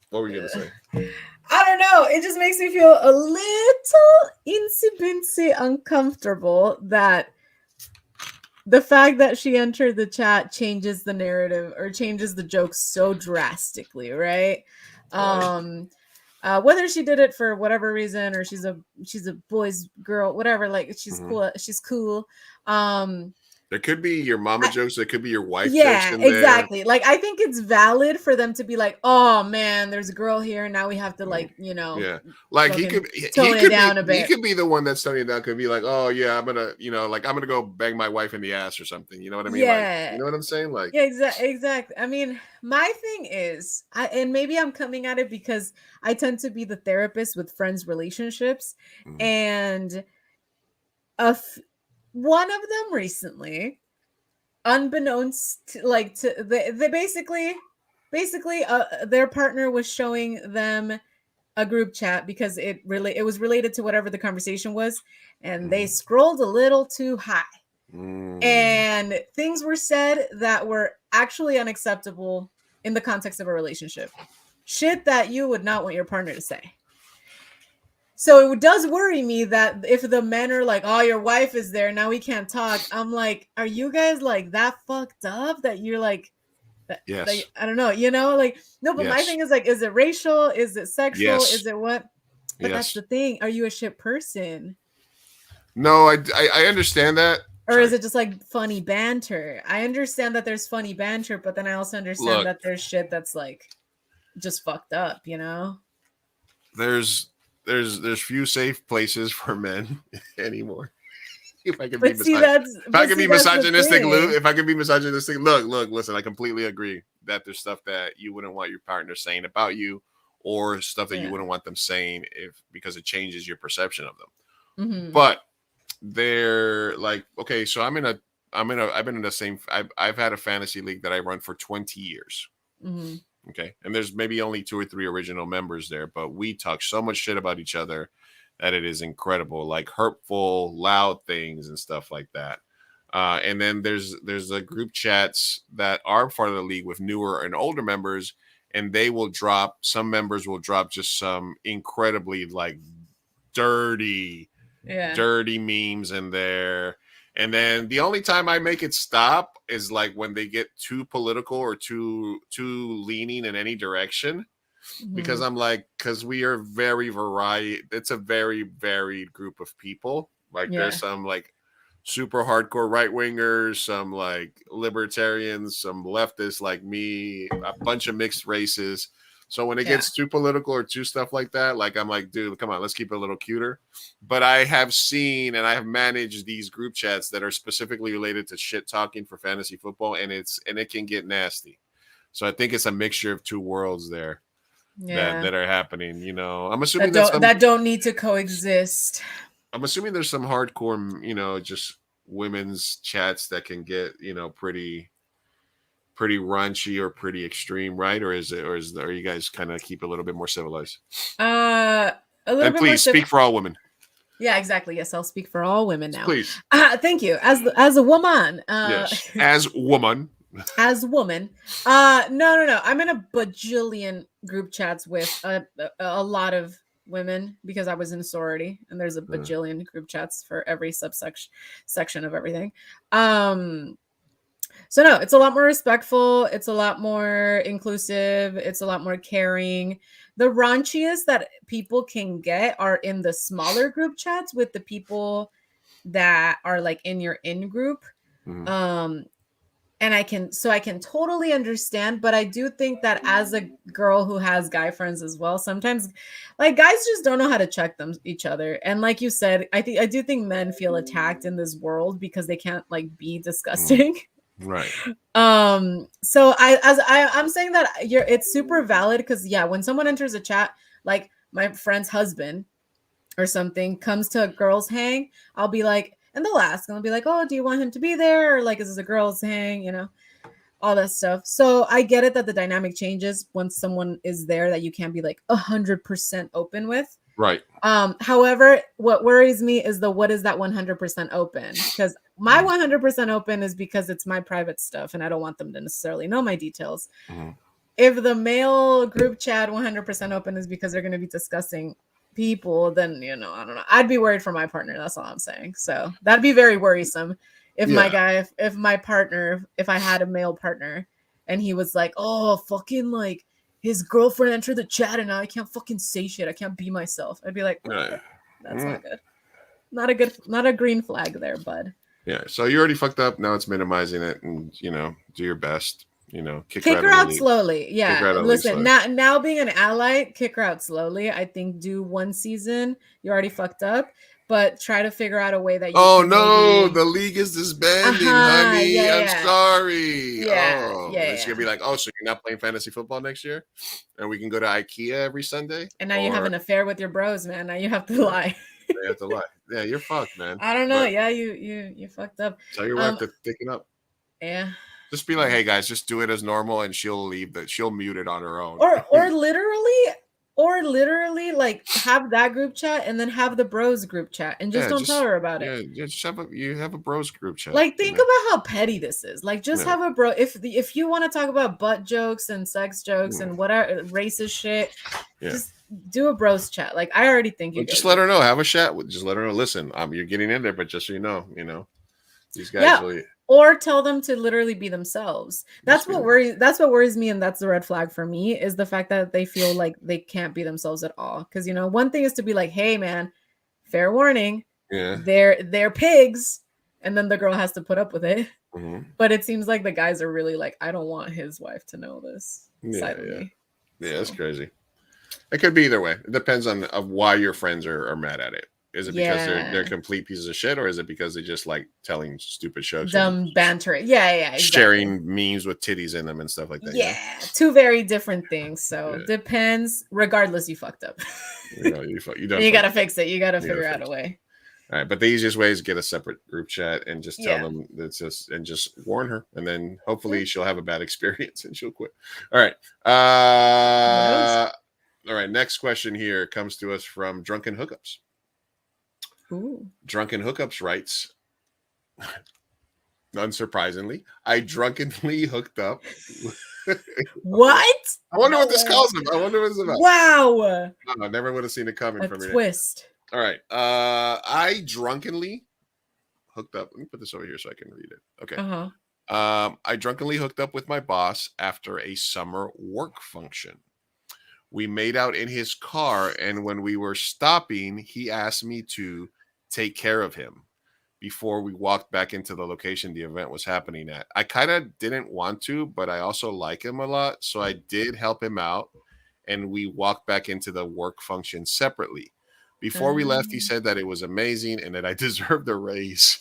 What were you gonna say? I don't know. It just makes me feel a little insy uncomfortable that the fact that she entered the chat changes the narrative or changes the jokes so drastically, right? Whether she did it for whatever reason or she's a boy's girl, whatever, like she's cool. There could be your mama jokes. There could be your wife jokes. Yeah, in there. exactly. Like, I think it's valid for them to be like, "Oh man, there's a girl here, and now we have to like, you know." Yeah, like he could down a bit. He could be the one that's toning it down. Could be like, "Oh yeah, I'm gonna go bang my wife in the ass or something." You know what I mean? Yeah. Like, you know what I'm saying? Like, yeah, exactly. I mean, my thing is, and maybe I'm coming at it because I tend to be the therapist with friends' relationships, and one of them recently, unbeknownst to they basically their partner was showing them a group chat because it was related to whatever the conversation was, and they scrolled a little too high, and things were said that were actually unacceptable in the context of a relationship. Shit that you would not want your partner to say. So it does worry me that if the men are like, oh, your wife is there, now we can't talk. I'm like, are you guys like that fucked up that you're like, Yes. like, I don't know, you know, like, no, but my Yes. thing is like, is it racial? Is it sexual? Yes. Is it what? But that's Yes. the thing. Are you a shit person? No, I understand that. Or is it just like funny banter? I understand that there's funny banter, but then I also understand Look. that there's shit that's like just fucked up, you know? There's few safe places for men anymore. If I can But be see, if I can be that's the misogynistic, thing. if I can be misogynistic, look, listen, I completely agree that there's stuff that you wouldn't want your partner saying about you, or stuff that you Yeah. wouldn't want them saying because it changes your perception of them. Mhm. But they're like, okay, so I've been in the same, I've had a fantasy league that I run for 20 years. Mhm. Okay. And there's maybe only 2 or 3 original members there, but we talk so much shit about each other that it is incredible, like hurtful, loud things and stuff like that. And then there's a group chats that are part of the league with newer and older members, and some members will drop just some incredibly like dirty memes in there. And then the only time I make it stop is like when they get too political or too leaning in any direction. Because I'm like, because we are it's a very varied group of people. Like there's some like super hardcore right wingers, some like libertarians, some leftists like me, a bunch of mixed races. So when it gets too political or too stuff like that, like I'm like, dude, come on, let's keep it a little cuter. But I have seen and I have managed these group chats that are specifically related to shit talking for fantasy football, and it can get nasty. So I think it's a mixture of two worlds there that are happening. You know, I'm assuming that don't need to coexist. I'm assuming there's some hardcore, you know, just women's chats that can get, you know, pretty raunchy or pretty extreme, right? Or are you guys kind of keep a little bit more civilized? A little and bit please more speak for all women. Yeah, exactly. Yes, I'll speak for all women now. Please. Thank you. As a woman. Yes. As woman. As woman. No. I'm in a bajillion group chats with a lot of women because I was in sorority, and there's a bajillion group chats for every section of everything. So no, it's a lot more respectful. It's a lot more inclusive. It's a lot more caring. The raunchiest that people can get are in the smaller group chats with the people that are like in your in group. And I can totally understand, but I do think that as a girl who has guy friends as well, sometimes like guys just don't know how to check each other. And like you said, I do think men feel attacked in this world because they can't like be disgusting. Right. So I'm saying that it's super valid because when someone enters a chat, like my friend's husband or something comes to a girls hang, I'll be like, and they'll ask, and I'll be like, oh, do you want him to be there? Or like, is this a girls hang? You know, all that stuff. So I get it that the dynamic changes once someone is there that you can't be like 100% open with. Right. However, what worries me is what is that 100% open? Because my 100% open is because it's my private stuff and I don't want them to necessarily know my details. If the male group chat 100% open is because they're going to be discussing people, then, you know, I don't know. I'd be worried for my partner. That's all I'm saying. So that'd be very worrisome if my guy, if my partner, if I had a male partner and he was like, oh, fucking like, his girlfriend entered the chat and now I can't fucking say shit. I can't be myself. I'd be like, okay, that's not good. Not a green flag there, bud. Yeah. So you already fucked up. Now it's minimizing it and, you know, do your best. You know, kick her out slowly. Yeah. Listen, slowly. now being an ally, kick her out slowly. I think do one season. You already fucked up. But try to figure out a way that you can maybe... the league is disbanding, honey. I'm sorry. It's gonna be like, so you're not playing fantasy football next year, and we can go to IKEA every Sunday. And now you have an affair with your bros, man. Now you have to lie. You have to lie. Yeah, you're fucked, man. I don't know. You fucked up. So you're have to pick it up. Yeah. Just be like, hey guys, just do it as normal, and she'll leave. She'll mute it on her own. Or literally, Or literally like have that group chat and then have the bros group chat and just don't tell her about it. Yeah, just you have a bros group chat. Like think about how petty this is. Like just Yeah. have a bro. If you want to talk about butt jokes and sex jokes and whatever racist shit, just do a bros chat. Like I already think you just guys let her know. Have a chat with. Just let her know. Listen, you're getting in there, but just so you know, these guys really. Or tell them to literally be themselves. That's what worries me, and that's the red flag for me is the fact that they feel like they can't be themselves at all. Because one thing is to be like, hey man, fair warning, they're pigs, and then the girl has to put up with it. Mm-hmm. But it seems like the guys are really like, I don't want his wife to know this side of me. Yeah, that's crazy. It could be either way. It depends on why your friends are mad at it. Is it because they're complete pieces of shit, or is it because they just like telling stupid jokes, dumb banter? Yeah, exactly. Sharing memes with titties in them and stuff like that. Yeah, two very different things. So depends. Regardless, you fucked up. You gotta fix it. You gotta figure out a way. All right, but the easiest way is get a separate group chat and just tell them that's just warn her, and then hopefully she'll have a bad experience and she'll quit. All right. All right. Next question here comes to us from Drunken Hookups. Ooh. Drunken Hookups writes, unsurprisingly, I drunkenly hooked up. What? I wonder what this calls him. I wonder what it's about. Wow. I never would have seen it coming from me. Twist. All right. I drunkenly hooked up. Let me put this over here so I can read it. Okay. I drunkenly hooked up with my boss after a summer work function. We made out in his car, and when we were stopping, he asked me to take care of him before we walked back into the location the event was happening at. I kind of didn't want to, but I also like him a lot, so I did help him out, and we walked back into the work function separately. Before we left, he said that it was amazing and that I deserved a raise.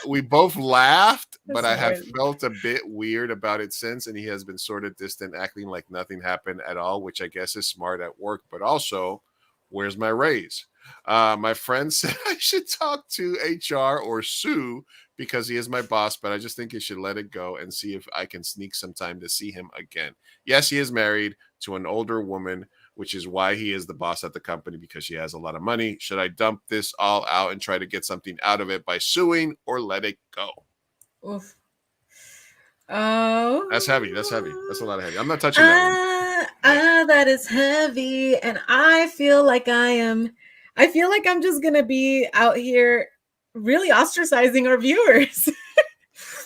We both laughed, but I have felt a bit weird about it since, and he has been sort of distant, acting like nothing happened at all, which I guess is smart at work, but also, where's my raise? My friend said I should talk to HR or sue because he is my boss, but I just think he should let it go and see if I can sneak some time to see him again. Yes, he is married to an older woman, which is why he is the boss at the company, because she has a lot of money. Should I dump this all out and try to get something out of it by suing, or let it go? Oof. Oh, that's heavy. That's heavy. That's a lot of heavy. I'm not touching that one. That is heavy. And I feel like I'm just going to be out here really ostracizing our viewers.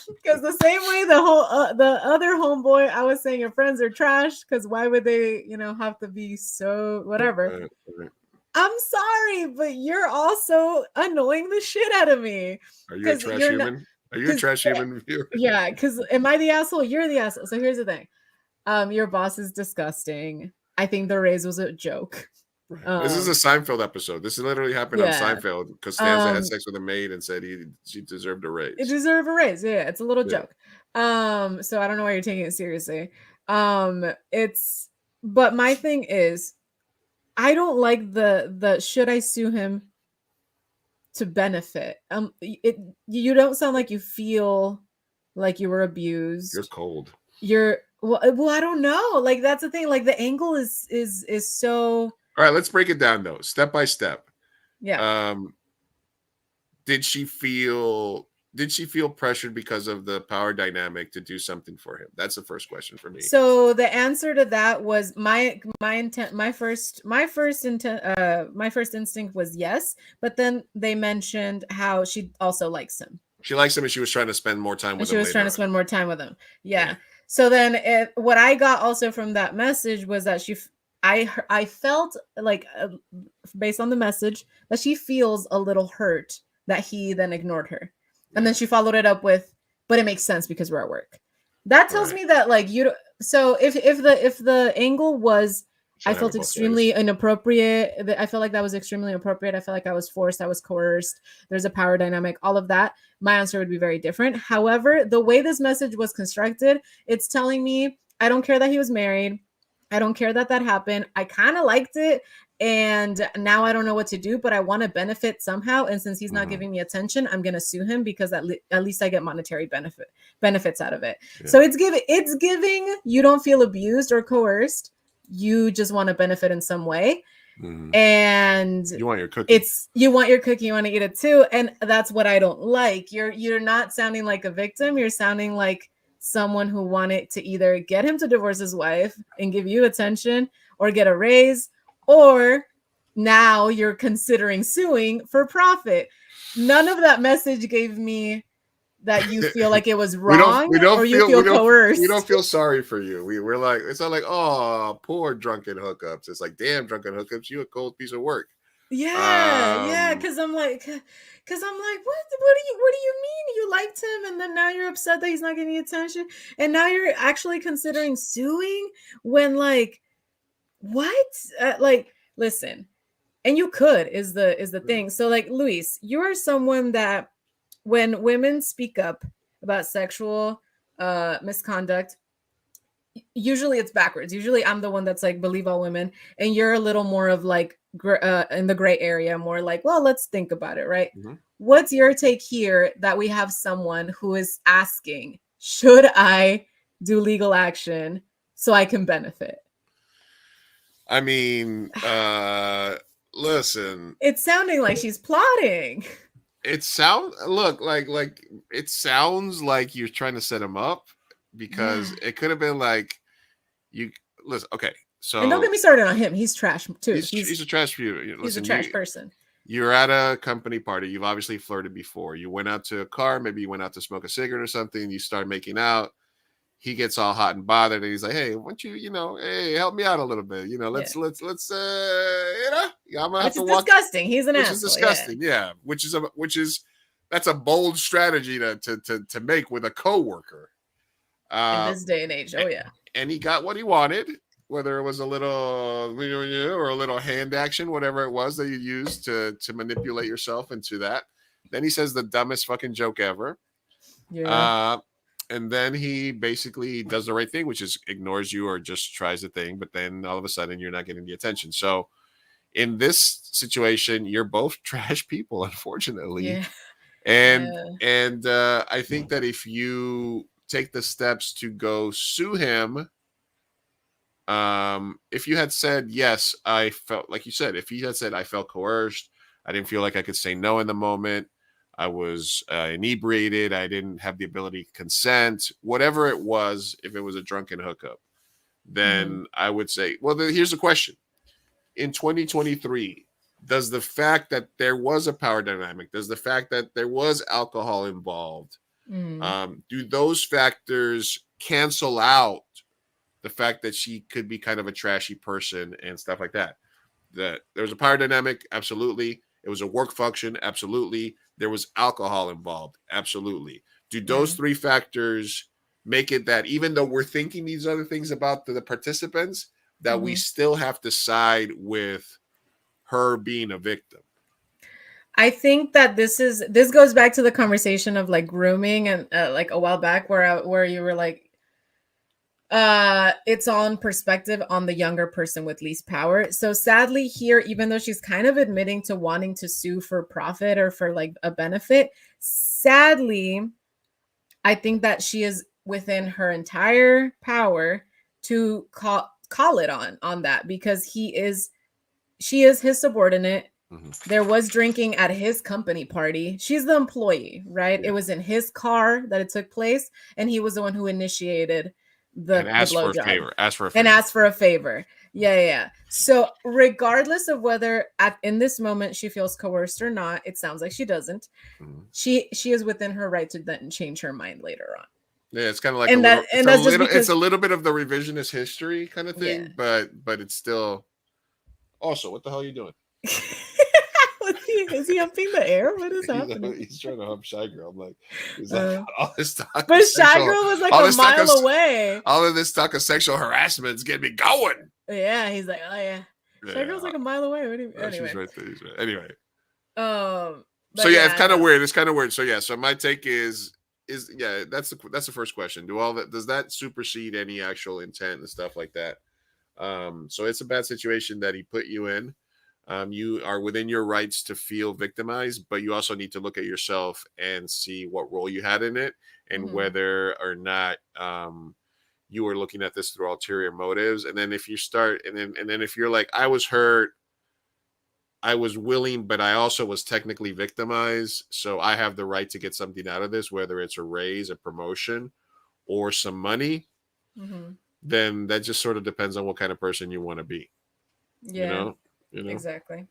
Because the same way the other homeboy, I was saying your friends are trash, because why would they, have to be so whatever? I'm sorry, but you're also annoying the shit out of me. Are you a trash human? Are you a trash human viewer? Yeah, because am I the asshole? You're the asshole. So here's the thing. Your boss is disgusting. I think the raise was a joke. This is a Seinfeld episode. This literally happened on Seinfeld because Stanza had sex with a maid and said she deserved a raise. It deserved a raise. Yeah, it's a little joke. So I don't know why you're taking it seriously. But my thing is, I don't like the should I sue him to benefit. You don't sound like you feel like you were abused. You're cold. Well, I don't know. Like that's the thing. Like the angle is so. All right, let's break it down though, step by step. Yeah. Did she feel pressured because of the power dynamic to do something for him? That's the first question for me. So the answer to that was my intent. My first instinct was yes, but then they mentioned how she also likes him. She likes him, and she was trying to spend more time with him. She was trying to spend more time with him. Yeah. So then what I got also from that message was that I felt like, based on the message, that she feels a little hurt that he then ignored her. And then she followed it up with, but it makes sense because we're at work. That tells me that like so if the angle was, I felt extremely inappropriate. I felt like that was extremely inappropriate. I felt like I was forced. I was coerced. There's a power dynamic, all of that. My answer would be very different. However, the way this message was constructed, it's telling me, I don't care that he was married. I don't care that happened. I kind of liked it. And now I don't know what to do, but I want to benefit somehow. And since he's not giving me attention, I'm going to sue him because at least I get monetary benefits out of it. Yeah. So it's giving, you don't feel abused or coerced. you just want to benefit in some way. Mhm. And You want your cookie. you want your cookie, you want to eat it too. And that's what I don't like. You're not sounding like a victim. You're sounding like someone who wanted to either get him to divorce his wife and give you attention or get a raise, or now you're considering suing for profit. None of that message gave me that you feel like it was wrong or you feel coerced. We don't feel sorry for you. We're like, it's not like, oh, poor drunken hookups. It's like, damn, drunken hookups, you a cold piece of work. Yeah, because I'm like, what do you mean you liked him and then now you're upset that he's not getting attention and now you're actually considering suing when like what? Like, listen, and you could is the thing. So like, Luis, you are someone that when women speak up about sexual misconduct, usually it's backwards. Usually I'm the one that's like, believe all women, and you're a little more of like in the gray area, more like, well, let's think about it, right? Mhm. What's your take here that we have someone who is asking, should I do legal action so I can benefit? I mean, listen. It's sounding like she's plotting. It sounds like you're trying to set him up, because it could have been like, you listen. Okay, so And don't get me started on him. He's trash too. He's a trash dude. He's Listen, a trash person. You're at a company party. You've obviously flirted before. You went out to a car. Maybe you went out to smoke a cigarette or something. You start making out. He gets all hot and bothered, and he's like, "Hey, why don't you, hey, help me out a little bit? let's, I'm gonna have Which to is walk." disgusting. He's an which asshole. is disgusting. Yeah, which is that's a bold strategy to make with a coworker. In this day and age, oh yeah. And he got what he wanted, whether it was a little or a little hand action, whatever it was that you used to manipulate yourself into that. Then he says the dumbest fucking joke ever. Yeah. And then he basically does the right thing, which is ignores you or just tries the thing, but then all of a sudden you're not getting the attention. So in this situation, you're both trash people, unfortunately. Yeah. And I think that if you take the steps to go sue him, if you had said, yes, I felt, like you said, if he had said, I felt coerced, I didn't feel like I could say no in the moment, I was inebriated, I didn't have the ability to consent, whatever it was, if it was a drunken hookup, then I would say, well, here's the question. In 2023, does the fact that there was a power dynamic, does the fact that there was alcohol involved, do those factors cancel out the fact that she could be kind of a trashy person and stuff like that? That there was a power dynamic, absolutely. It was a work function, absolutely. There was alcohol involved, absolutely. Do those three factors make it that even though we're thinking these other things about the participants, that we still have to side with her being a victim? I think that this goes back to the conversation of like grooming and like a while back where you were like, it's all in perspective on the younger person with least power. So sadly here, even though she's kind of admitting to wanting to sue for profit or for like a benefit, sadly, I think that she is within her entire power to call it on that, because she is his subordinate. There was drinking at his company party. She's the employee, right? It was in his car that it took place, and he was the one who initiated the blowjob. Asked for a favor. Yeah. So regardless of whether in this moment she feels coerced or not, it sounds like she doesn't. She is within her right to then change her mind later on. Yeah, it's kind of like it's a little bit of the revisionist history kind of thing, but it's still. Also, what the hell are you doing? Is he humping the air? What is happening? He's trying to hump Shy Girl. I'm like, is that all this talk? But Shy Girl was like a mile away. All of this talk of sexual harassment is getting me going. Yeah, he's like, oh yeah. Shy Girl's like a mile away. What do you, anyway. She's right there. He's right. Anyway. So yeah, it's kind of weird. It's kind of weird. So yeah, so my take is that's the first question. Does that supersede any actual intent and stuff like that? So it's a bad situation that he put you in. You are within your rights to feel victimized, but you also need to look at yourself and see what role you had in it and whether or not you were looking at this through ulterior motives. And then if you start, and then if you're like, I was hurt, I was willing, but I also was technically victimized, so I have the right to get something out of this, whether it's a raise, a promotion, or some money. Then that just sort of depends on what kind of person you want to be. Yeah. You know, Exactly.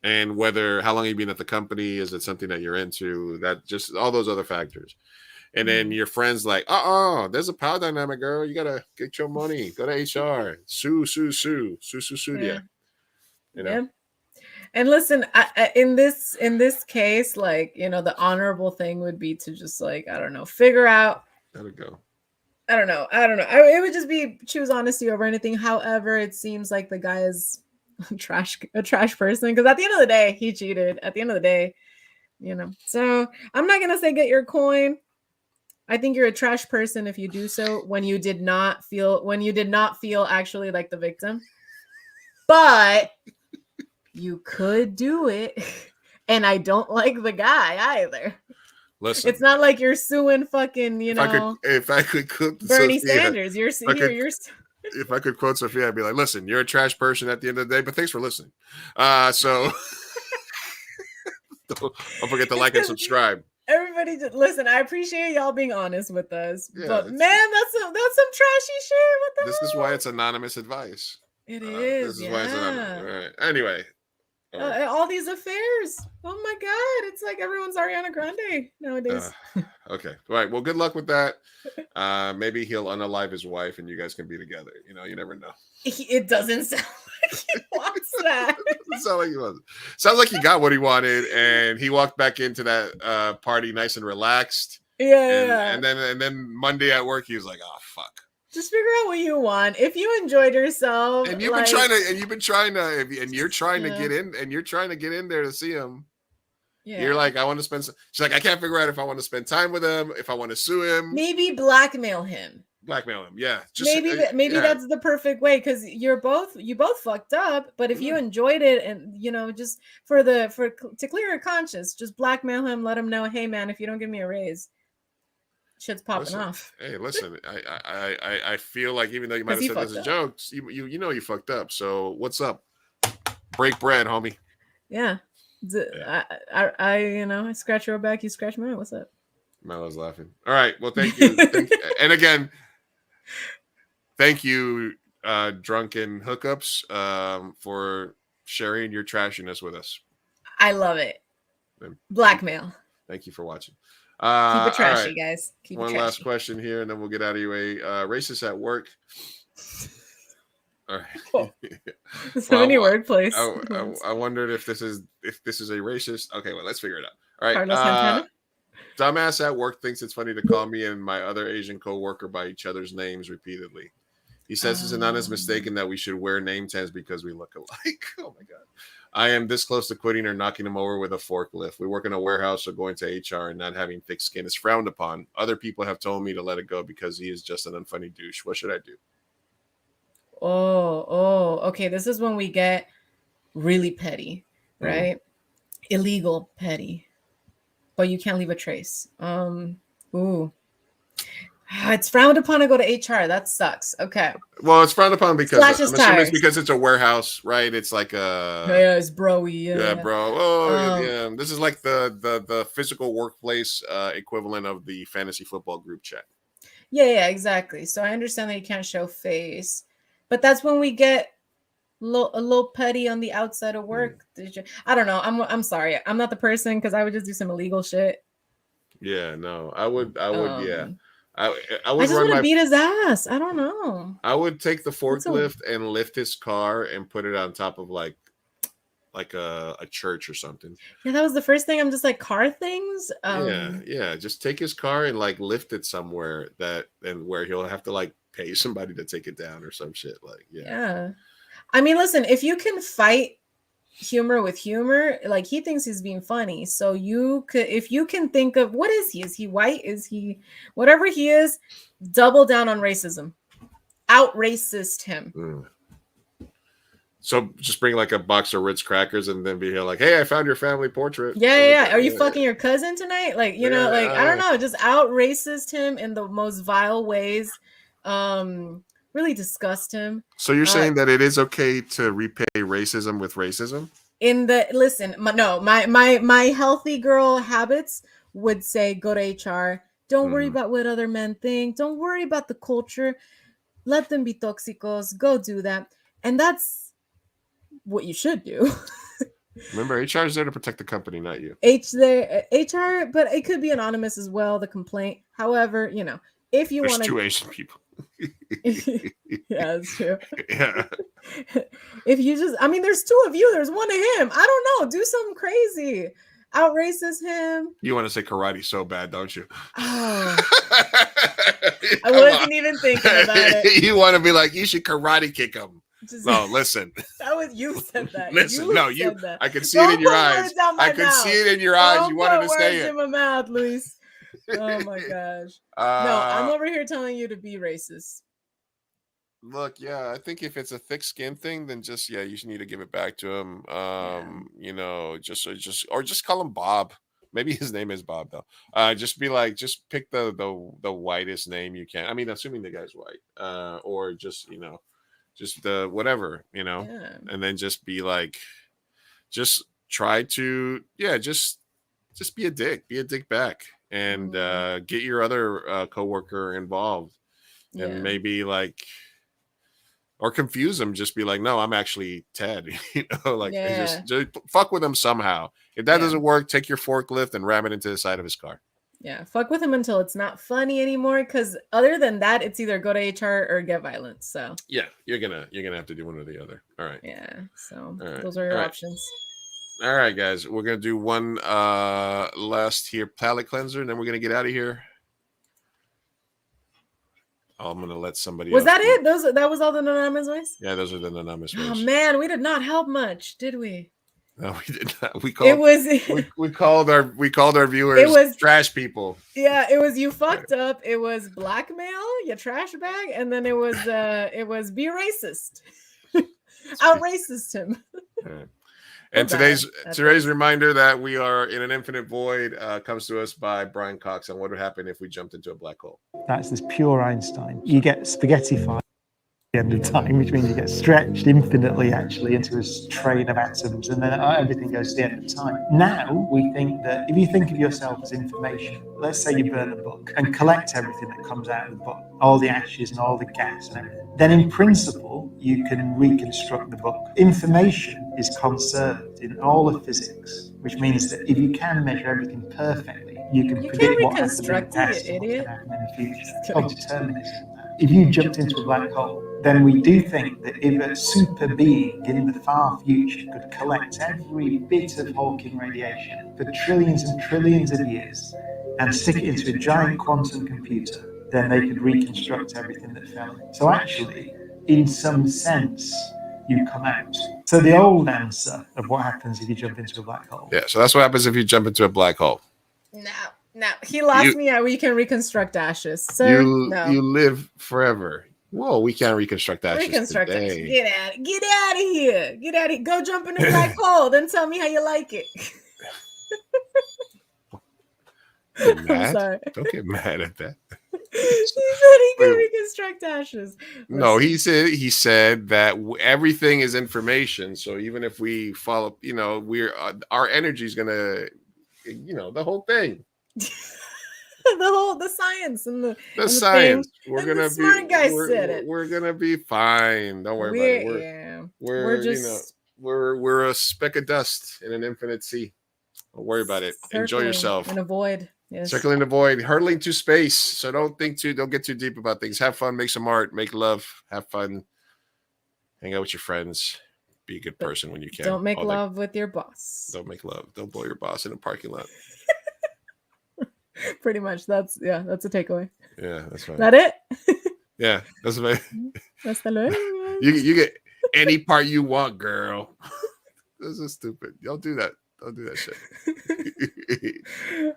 and whether how long you've been at the company, is it something that you're into? That just all those other factors. And then your friends like, there's a power dynamic, girl. You gotta get your money. Go to HR. Sue. Yeah. You know? Yeah. And listen, in this case, like, you know, the honorable thing would be to just like, I don't know, figure out. Let it go. I don't know. It would just be choose honesty over anything. However, it seems like the guy is a trash person, because at the end of the day, he cheated. At the end of the day, you know. So I'm not gonna say get your coin. I think you're a trash person if you do so when you did not feel actually like the victim. But you could do it, and I don't like the guy either. Listen, it's not like you're suing fucking, you know. If I could quote Bernie Sophia, Sanders, if I could quote Sophia, I'd be like, "Listen, you're a trash person at the end of the day, but thanks for listening." So don't forget to like and subscribe. Everybody, just listen. I appreciate y'all being honest with us, Yeah, but man, that's some trashy shit. What the This hell? is why it's anonymous advice. It is. This is why it's anonymous. All right. Anyway. All these affairs. Oh my God. It's like everyone's Ariana Grande nowadays. Okay. All right. Well, good luck with that. Maybe he'll unalive his wife and you guys can be together. You know, you never know. It doesn't sound like he wants that. Doesn't sound like he wants. Sounds like he got what he wanted and he walked back into that party nice and relaxed. Yeah. And then Monday at work, he was like, oh, fuck. Just figure out what you want. If you enjoyed yourself, and you're trying to get in, and you're trying to get in there to see him. Yeah. You're like, I want to spend. She's like, I can't figure out if I want to spend time with him, if I want to sue him. Maybe blackmail him. Yeah. Maybe that's the perfect way, because you both fucked up. But if you enjoyed it, and you know, just to clear your conscience, just blackmail him. Let him know, hey man, if you don't give me a raise, shit's popping off. Hey, listen, I feel like even though you might have said this as jokes, you know you fucked up. So what's up? Break bread, homie. Yeah. I you know, I scratch your back, you scratch mine. What's up? Melo's laughing. All right. Well, thank you. And again, thank you, drunken hookups, for sharing your trashiness with us. I love it. Blackmail. Thank you for watching. Keep it trashy, right. guys. Keep One it trashy. last question here, and then we'll get out of your way. Racist at work. All right. Cool. So many wordplays. I wondered if this is a racist. Okay, well, let's figure it out. All right. Carlos Santana? Dumbass at work thinks it's funny to call me and my other Asian coworker by each other's names repeatedly. He says it's an honest mistake and that we should wear name tags because we look alike. Oh my God. I am this close to quitting or knocking him over with a forklift. We work in a warehouse, so going to HR and not having thick skin is frowned upon. Other people have told me to let it go because he is just an unfunny douche. What should I do? Oh, okay. This is when we get really petty, right? Illegal petty, but you can't leave a trace. It's frowned upon to go to HR. That sucks. Okay. Well, it's frowned upon because I'm assuming tires. it's because it's a warehouse, right? It's like a it's broy. Yeah, bro. Oh, yeah. This is like the physical workplace equivalent of the fantasy football group chat. Yeah, exactly. So I understand that you can't show face, but that's when we get a little petty on the outside of work. I don't know. I'm sorry. I'm not the person, because I would just do some illegal shit. Yeah, no, I would. Yeah. I would just want to beat his ass. I don't know. I would take the forklift and lift his car and put it on top of like a church or something. Yeah, that was the first thing. I'm just like, car things. Yeah. Just take his car and like lift it somewhere where he'll have to like pay somebody to take it down or some shit. Like, yeah. I mean, listen, if you can fight humor with humor, like, he thinks he's being funny, so if you can think of, what is he? Is he white? Is he whatever he is? Double down on racism. Out racist him. So just bring like a box of Ritz crackers and then be here like, hey, I found your family portrait. Yeah. Are you fucking your cousin tonight? Like, I don't know, just out racist him in the most vile ways really disgust him. So you're saying that it is okay to repay racism with racism? My healthy girl habits would say go to HR. Don't worry about what other men think. Don't worry about the culture. Let them be toxicos. Go do that. And that's what you should do. Remember, HR is there to protect the company, not you. HR, but it could be anonymous as well, the complaint. However, if you want to... There's 2 Asian people. Yeah, that's true. Yeah. If you just... I mean, there's 2 of you. There's 1 of him. I don't know. Do something crazy. Out racist him. You want to say karate so bad, don't you? Oh. I wasn't even thinking about it. You want to be like, you should karate kick him. No, listen. That was you said that. Listen, Said that. I can see it in your eyes. I can see it in your eyes. You wanted to say it. In my mouth, Luis. Oh my gosh. No, I'm over here telling you to be racist. Look, yeah, I think if it's a thick skin thing, then just you just need to give it back to him. Just call him Bob. Maybe his name is Bob though. Just be like, just pick the whitest name you can. I mean, assuming the guy's white, or just just the whatever, and then just be like, just try to just be a dick back, and get your other coworker involved, and maybe like. Or confuse them, just be like, no, I'm actually Ted. Just fuck with him somehow. If that doesn't work, take your forklift and ram it into the side of his car. Yeah, fuck with him until it's not funny anymore. Because other than that, it's either go to HR or get violence. So yeah, you're gonna have to do one or the other. All right. Yeah. So those are your options. All right, guys, we're gonna do one last here palate cleanser, and then we're gonna get out of here. I'm gonna let somebody. Was that it? That was all the anonymous ways? Yeah, those are the anonymous ways. Oh man, we did not help much, did we? No, we did not. We called our viewers. It was trash people. Yeah, it was you fucked up. It was blackmail, you trash bag, and then it was be racist. Out racist him. Right. And today's reminder that we are in an infinite void comes to us by Brian Cox on what would happen if we jumped into a black hole. That's this pure Einstein. You get spaghettified at the end of time, which means you get stretched infinitely actually into a train of atoms, and then everything goes to the end of time. Now we think that if you think of yourself as information, let's say you burn a book and collect everything that comes out of the book, all the ashes and all the gas and everything, then in principle you can reconstruct the book. Information is conserved in all of physics, which means that if you can measure everything perfectly, you can predict what happens in the past and what can happen in the future. It's called determinism. If you jumped into a black hole, then we do think that if a super being in the far future could collect every bit of Hawking radiation for trillions and trillions of years and stick it into a giant quantum computer, then they could reconstruct everything that fell in. So actually, in some sense, you come out. So the old answer of what happens if you jump into a black hole. Yeah, so that's what happens if you jump into a black hole. No, he lost me at we can reconstruct ashes. Sir, you live forever. Whoa, we can't reconstruct ashes today. Get out of here. Get out of here. Go jump in a black hole. Then tell me how you like it. I'm sorry. Don't get mad at that. He said he can reconstruct ashes. No, he said that everything is information. So even if we follow, our energy is gonna, the whole thing. the science and the science. Thing. We're gonna be smart guy said it. We're gonna be fine. Don't worry about it. We're a speck of dust in an infinite sea. Don't worry about it. Enjoy yourself. In a void. Yes. Circling the void, hurtling to space. So don't get too deep about things. Have fun, make some art, make love, have fun, hang out with your friends, be a good person when you can. Don't make love with your boss. Don't make love. Don't blow your boss in a parking lot. Pretty much. That's a takeaway. Yeah, that's right. That it? Yeah, that's right. That's the you get any part you want, girl. This is stupid. Don't do that. Don't do that shit.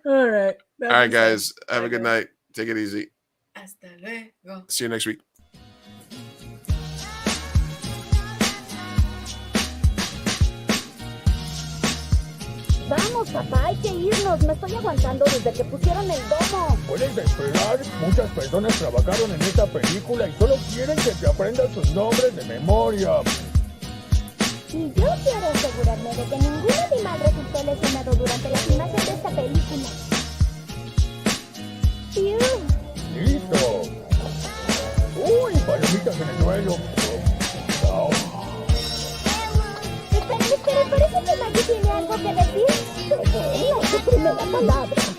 All right. All right, guys. Have a good night. Take it easy. Hasta luego. See you next week. Vamos Vamos, papá, hay que irnos. Me estoy aguantando desde que pusieron el domo. Puedes esperar. Muchas personas trabajaron en esta película y solo quieren que te aprendas sus nombres de memoria. Y yo quiero asegurarme de que ningún animal resultó lesionado durante la filmación de esta película. ¡Listo! ¡Uy, palomitas en el suelo! Esperen, parece que Maggie tiene algo que decir. Creo que él es su primera palabra.